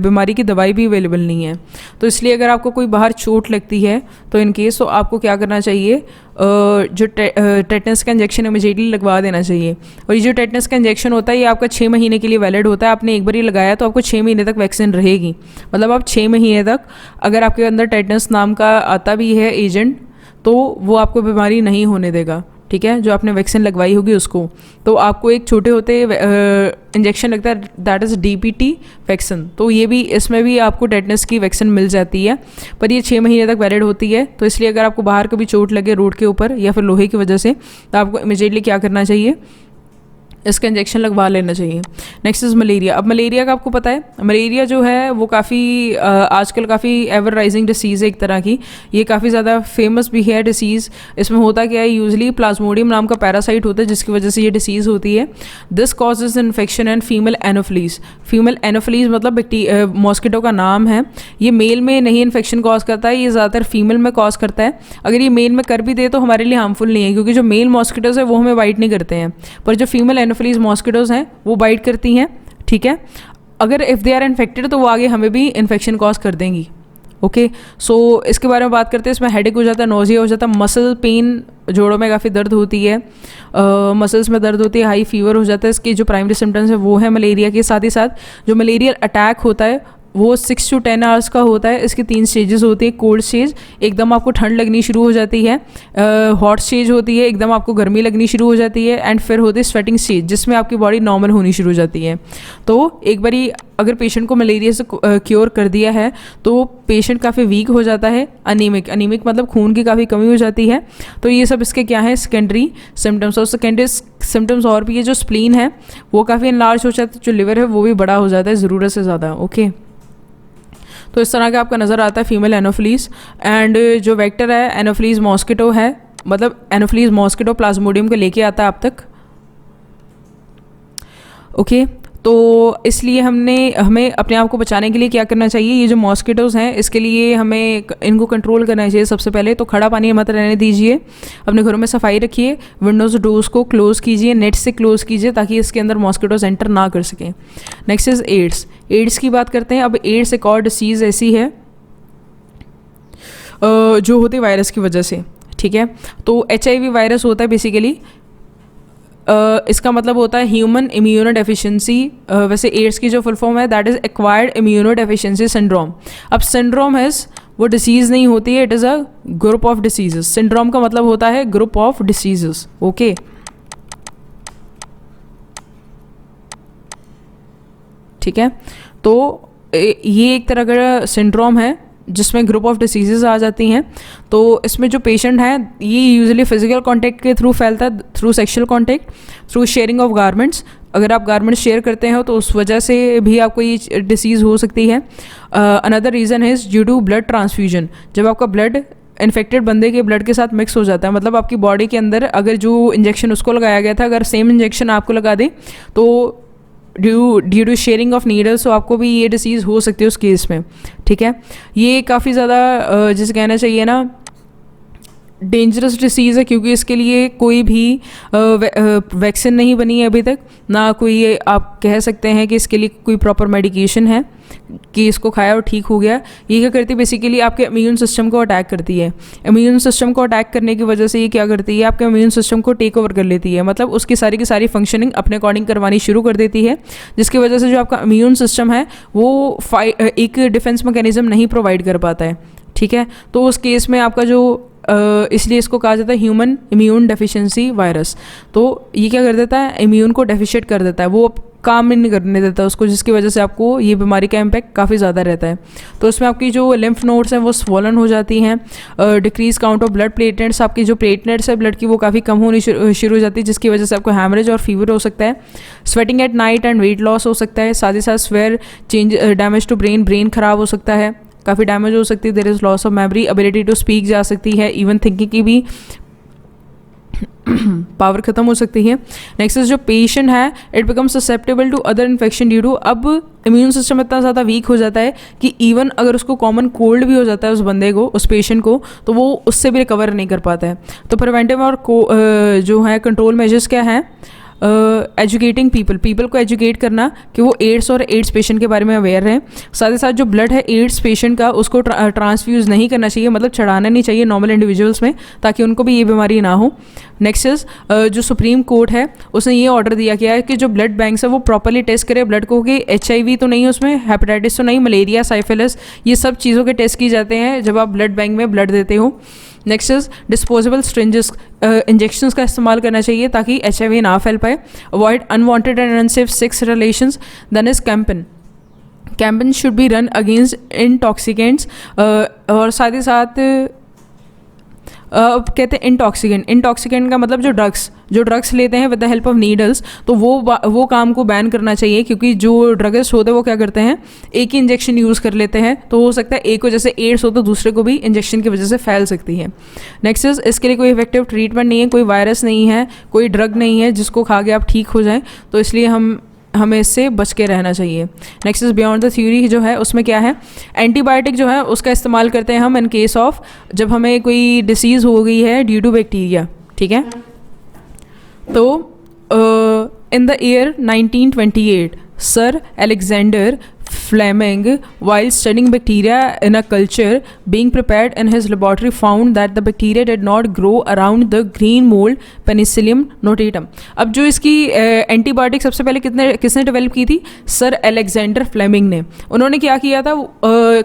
बीमारी की दवाई भी अवेलेबल नहीं है। तो इसलिए अगर आपको कोई बाहर चोट लगती है तो इन केस तो आपको क्या करना चाहिए, जो टेटनस का इंजेक्शन इमीडिएटली लगवा देना चाहिए। और ये जो टेटनस का इंजेक्शन होता है ये आपका 6 महीने के लिए वैलिड होता है। आपने एक बार ही लगाया तो आपको 6 महीने तक वैक्सीन रहेगी। मतलब आप 6 महीने तक अगर आपके अंदर टेटनस नाम का आता भी है एजेंट तो वो आपको बीमारी नहीं होने देगा। ठीक है, जो आपने वैक्सीन लगवाई होगी उसको। तो आपको एक छोटे होते इंजेक्शन लगता है, दैट इज़ DPT वैक्सीन। तो ये भी, इसमें भी आपको टेटनस की वैक्सीन मिल जाती है, पर ये 6 महीने तक वैलिड होती है। तो इसलिए अगर आपको बाहर कभी चोट लगे रोड के ऊपर या फिर लोहे की वजह से, तो आपको इमीडिएटली क्या करना चाहिए, इसका इंजेक्शन लगवा लेना चाहिए। Next is malaria. अब मलेरिया का आपको पता है, मलेरिया जो है वो काफ़ी आजकल काफ़ी एवर राइजिंग डिसीज़ है एक तरह की। ये काफ़ी ज़्यादा फेमस भी है डिसीज़। इसमें होता क्या है, यूजली प्लाज्मोडियम नाम का पैरासाइट होता है जिसकी वजह से ये डिसीज़ होती है। This causes infection and female anopheles. Female anopheles मतलब मॉस्किटो का नाम है। ये मेल में नहीं इन्फेक्शन कॉज करता है, ये ज़्यादातर फीमेल में कॉज करता है। अगर ये मेल में कर भी दे तो हमारे लिए हार्मफुल नहीं है, क्योंकि जो मेल मॉस्किटोज है वो हमें बाइट नहीं करते हैं, पर जो फीमेल एनोफिलीज मॉस्किटोज हैं वो बाइट करती हैं। ठीक है, अगर इफ़ दे आर इन्फेक्टेड तो वो आगे हमें भी इन्फेक्शन कॉज कर देंगी। ओके, सो इसके बारे में बात करते हैं। इसमें हेडेक हो जाता है, नोजिया हो जाता है, मसल पेन, जोड़ों में काफ़ी दर्द होती है, मसल्स में दर्द होती है, हाई फीवर हो जाता है। इसके जो प्राइमरी सिम्टम्स है वो है मलेरिया के। साथ ही साथ जो मलेरियल अटैक होता है वो 6 to 10 आवर्स का होता है। इसकी 3 स्टेजेस होती है। कोल्ड स्टेज, एकदम आपको ठंड लगनी शुरू हो जाती है। हॉट स्टेज होती है, एकदम आपको गर्मी लगनी शुरू हो जाती है। एंड फिर होती है स्वेटिंग स्टेज, जिसमें आपकी बॉडी नॉर्मल होनी शुरू हो जाती है। तो एक बारी अगर पेशेंट को मलेरिया से क्योर कर दिया है तो पेशेंट काफ़ी वीक हो जाता है, अनीमिक मतलब खून की काफ़ी कमी हो जाती है। तो ये सब इसके क्या है, सेकेंडरी सिम्टम्स। और सेकेंडरी सिम्टम्स और भी है, जो स्प्लीन है वो काफ़ी इनलार्ज हो जाता है, जो लिवर है वो भी बड़ा हो जाता है ज़रूरत से ज़्यादा। ओके, तो इस तरह का आपका नज़र आता है फीमेल एनोफिलीज। एंड जो वेक्टर है एनोफिलीज मॉस्किटो है, मतलब एनोफिलीज मॉस्किटो प्लाज्मोडियम को लेके आता है आप तक। ओके, तो इसलिए हमें अपने आप को बचाने के लिए क्या करना चाहिए, ये जो मॉस्किटोज़ हैं इसके लिए हमें इनको कंट्रोल करना चाहिए। सबसे पहले तो खड़ा पानी मत रहने दीजिए, अपने घरों में सफाई रखिए, विंडोज़ डोर्स को क्लोज़ कीजिए, नेट से क्लोज़ कीजिए ताकि इसके अंदर मॉस्किटोज़ एंटर ना कर सकें। Next is ads. एड्स की बात करते हैं। अब एड्स एक और डिसीज़ ऐसी है जो होती है वायरस की वजह से। ठीक है, तो HIV वायरस होता है बेसिकली। इसका मतलब होता है ह्यूमन इम्यूनो डेफिशिएंसी। वैसे एड्स की जो फुल फॉर्म है that is acquired immuno deficiency syndrome. अब सिंड्रोम है वो डिसीज़ नहीं होती है, it is a group of diseases. Syndrome का मतलब होता है ग्रुप ऑफ डिसीजेस। ओके, ठीक है, तो ये एक तरह का सिंड्रोम है जिसमें ग्रुप ऑफ डिसीजेस आ जाती हैं। तो इसमें जो पेशेंट हैं ये यूजुअली फिजिकल कांटेक्ट के थ्रू फैलता है, through sexual contact, through sharing of garments. अगर आप गारमेंट्स शेयर करते हो तो उस वजह से भी आपको ये डिसीज़ हो सकती है। Another reason is due to blood transfusion. जब आपका ब्लड इन्फेक्टेड बंदे के ब्लड के साथ मिक्स हो जाता है, मतलब आपकी बॉडी के अंदर अगर जो इंजेक्शन उसको लगाया गया था अगर सेम इंजेक्शन आपको लगा दे तो due to sharing of needles तो आपको भी ये डिसीज़ हो सकती है उस केस में। ठीक है, ये काफ़ी ज़्यादा जिसे कहना चाहिए ना डेंजरस डिसीज़ है क्योंकि इसके लिए कोई भी वैक्सीन नहीं बनी है अभी तक, ना कोई आप कह सकते हैं कि इसके लिए कोई प्रॉपर मेडिकेशन है कि इसको खाया और ठीक हो गया। ये क्या करती है, बेसिकली आपके इम्यून सिस्टम को अटैक करती है। इम्यून सिस्टम को अटैक करने की वजह से ये क्या करती है, आपके इम्यून सिस्टम को टेक ओवर कर लेती है, मतलब उसकी सारी की सारी फंक्शनिंग अपने अकॉर्डिंग करवानी शुरू कर देती है, जिसकी वजह से जो आपका इम्यून सिस्टम है वो एक डिफेंस मैकेनिज्म नहीं प्रोवाइड कर पाता है। ठीक है, तो उस केस में आपका जो इसलिए इसको कहा जाता है ह्यूमन इम्यून डेफिशिएंसी वायरस। तो ये क्या कर देता है, इम्यून को डेफिशिएट कर देता है, वो काम नहीं करने देता उसको, जिसकी वजह से आपको ये बीमारी का इम्पैक्ट काफ़ी ज़्यादा रहता है। तो इसमें आपकी जो लिम्फ नोड्स हैं वो स्वॉलन हो जाती हैं, decrease count of blood platelets, आपकी जो प्लेटलेट्स है ब्लड की वो काफ़ी कम होनी शुरू हो जाती है, जिसकी वजह से आपको हैमरेज और फीवर हो सकता है, sweating at night and weight loss हो सकता है, साथ ही साथ स्वेयर चेंज, डैमेज टू ब्रेन खराब हो सकता है, काफ़ी डैमेज हो सकती है, there is loss of memory, ability to speak जा सकती है, इवन थिंकिंग की भी पावर ख़त्म हो सकती है। नेक्स्ट जो पेशेंट है, it become susceptible to other infection due to, अब इम्यून सिस्टम इतना ज़्यादा वीक हो जाता है कि इवन अगर उसको कॉमन कोल्ड भी हो जाता है उस बंदे को, उस पेशेंट को, तो वो उससे भी रिकवर नहीं कर पाता है। तो प्रिवेंटिव और जो है कंट्रोल मेजर्स क्या हैं, एजुकेटिंग पीपल को एजुकेट करना कि वो एड्स और एड्स पेशेंट के बारे में अवेयर रहें। साथ ही साथ जो ब्लड है एड्स पेशेंट का उसको ट्रांसफ्यूज़ नहीं करना चाहिए, मतलब चढ़ाना नहीं चाहिए नॉर्मल इंडिविजुअल्स में, ताकि उनको भी ये बीमारी ना हो। नेक्स्ट इज जो सुप्रीम कोर्ट है उसने ये ऑर्डर दिया गया है कि जो ब्लड बैंक्स है वो प्रॉपरली टेस्ट करे ब्लड को, कि HIV तो नहीं उसमें, हेपेटाइटिस तो नहीं, मलेरिया, साइफिलिस, ये सब चीज़ों के टेस्ट की जाते हैं जब आप ब्लड बैंक में ब्लड देते हो। Next is disposable syringes, injections का इस्तेमाल करना चाहिए ताकि HIV ना फैल पाए। Avoid unwanted and unsafe sex relations. Then is campaign should be run against intoxicants, और साथ ही साथ कहते हैं इंटॉक्सिकेंट का मतलब जो ड्रग्स लेते हैं with the help of needles, तो वो काम को बैन करना चाहिए, क्योंकि जो ड्रगिस्ट होते हैं वो क्या करते हैं, एक ही इंजेक्शन यूज़ कर लेते हैं, तो हो सकता है एक को जैसे एड्स हो तो दूसरे को भी इंजेक्शन की वजह से फैल सकती है। नेक्स्ट इज इसके लिए कोई इफेक्टिव ट्रीटमेंट नहीं है, कोई वायरस नहीं है, कोई ड्रग नहीं है जिसको खा के आप ठीक हो जाएं, तो इसलिए हमें इससे बच के रहना चाहिए। Next is beyond the theory जो है उसमें क्या है, एंटीबायोटिक जो है उसका इस्तेमाल करते हैं हम इन केस ऑफ जब हमें कोई डिसीज़ हो गई है ड्यू टू बैक्टीरिया। ठीक है, तो in the year 1928 sir Alexander Fleming, while studying bacteria in a culture being prepared in his laboratory, found that the bacteria did not grow around the green mold Penicillium notatum. अब जो इसकी antibiotic सबसे पहले किसने develop की थी, sir Alexander Fleming ने। उन्होंने क्या किया था,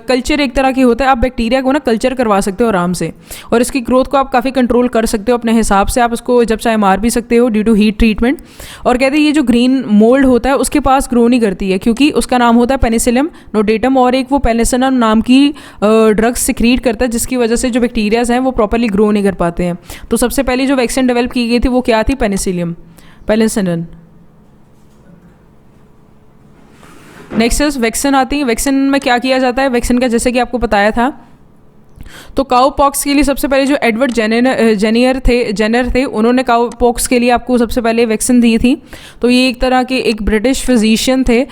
कल्चर एक तरह की होता है, आप बैक्टीरिया को ना कल्चर करवा सकते हो आराम से, और इसकी ग्रोथ को आप काफ़ी कंट्रोल कर सकते हो अपने हिसाब से, आप उसको जब चाहे मार भी सकते हो ड्यू टू हीट ट्रीटमेंट। और कहते हैं ये जो ग्रीन मोल्ड होता है उसके पास ग्रो नहीं करती है, क्योंकि उसका नाम होता है पेनिसिलियम नोटेटम, और एक वो पेनिसिलिन नाम की ड्रग्स सिक्रीट करता है, जिसकी वजह से जो बैक्टीरियाज हैं वो प्रॉपर्ली ग्रो नहीं कर पाते हैं। तो सबसे पहले जो वैक्सीन डेवलप की गई थी वो क्या थी, पेनिसिलिन। नेक्स्ट वैक्सीन आती है। वैक्सीन में क्या किया जाता है, वैक्सीन का जैसे कि आपको बताया था, तो काउ पॉक्स के लिए सबसे पहले जो एडवर्ड जेनर थे उन्होंने काउ पॉक्स के लिए आपको सबसे पहले वैक्सीन दी थी। तो ये एक तरह के एक ब्रिटिश फिजिशियन थे।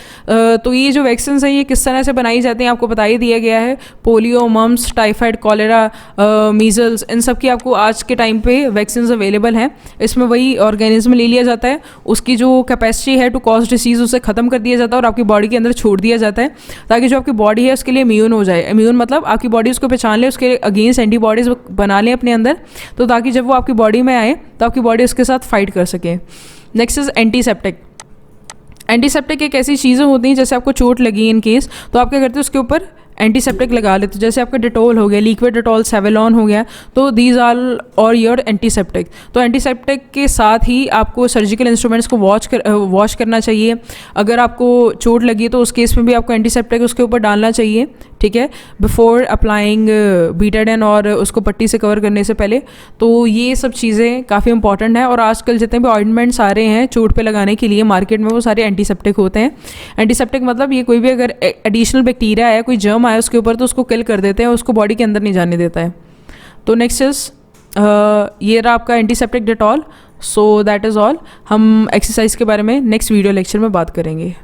तो ये जो वैक्सीन है ये किस तरह से बनाई जाती हैं आपको बता ही दिया गया है। Polio, mumps, typhoid, cholera, measles, इन सब की आपको आज के टाइम पे वैक्सीन अवेलेबल हैं। इसमें वही ऑर्गेनिज्म ले लिया जाता है, उसकी जो कैपेसिटी है टू कॉज डिसीज उसे ख़त्म कर दिया जाता है और आपकी बॉडी के अंदर छोड़ दिया जाता है, ताकि जो आपकी बॉडी है उसके लिए इम्यून हो जाए। इम्यून मतलब आपकी बॉडी उसको पहचान ले, उसके अगेंस्ट एंटीबॉडीज बना लें अपने अंदर, तो ताकि जब वो आपकी बॉडी में आए तो आपकी बॉडी उसके साथ फाइट कर सके। Next is antiseptic. एंटीसेप्टिक एक ऐसी चीज़ें होती हैं, जैसे आपको चोट लगी इन केस, तो आप क्या करते हो उसके ऊपर एंटीसेप्टिक लगा लेते, जैसे आपका डिटोल हो गया, लिक्विड डिटोल, सेवेलॉन हो गया, तो दीज आर और योर एंटीसेप्टिक। तो एंटीसेप्टिक के साथ ही आपको सर्जिकल इंस्ट्रूमेंट्स को वॉश करना चाहिए। अगर आपको चोट लगी तो उस केस में भी आपको एंटीसेप्टिक उसके ऊपर डालना चाहिए, ठीक है, बिफोर अप्लाइंग बीटाडिन, और उसको पट्टी से कवर करने से पहले। तो ये सब चीज़ें काफ़ी इंपॉर्टेंट हैं, और आजकल जितने भी ऑइंटमेंट्स आ रहे हैं चोट पे लगाने के लिए मार्केट में, वो सारे एंटीसेप्टिक होते हैं। एंटीसेप्टिक मतलब ये कोई भी अगर एडिशनल बैक्टीरिया है, कोई जर्म आया उसके ऊपर, तो उसको किल कर देते हैं, उसको बॉडी के अंदर नहीं जाने देता है। तो नेक्स्ट इज ये रहा आपका antiseptic Dettol. So that is all. हम एक्सरसाइज के बारे में नेक्स्ट वीडियो लेक्चर में बात करेंगे।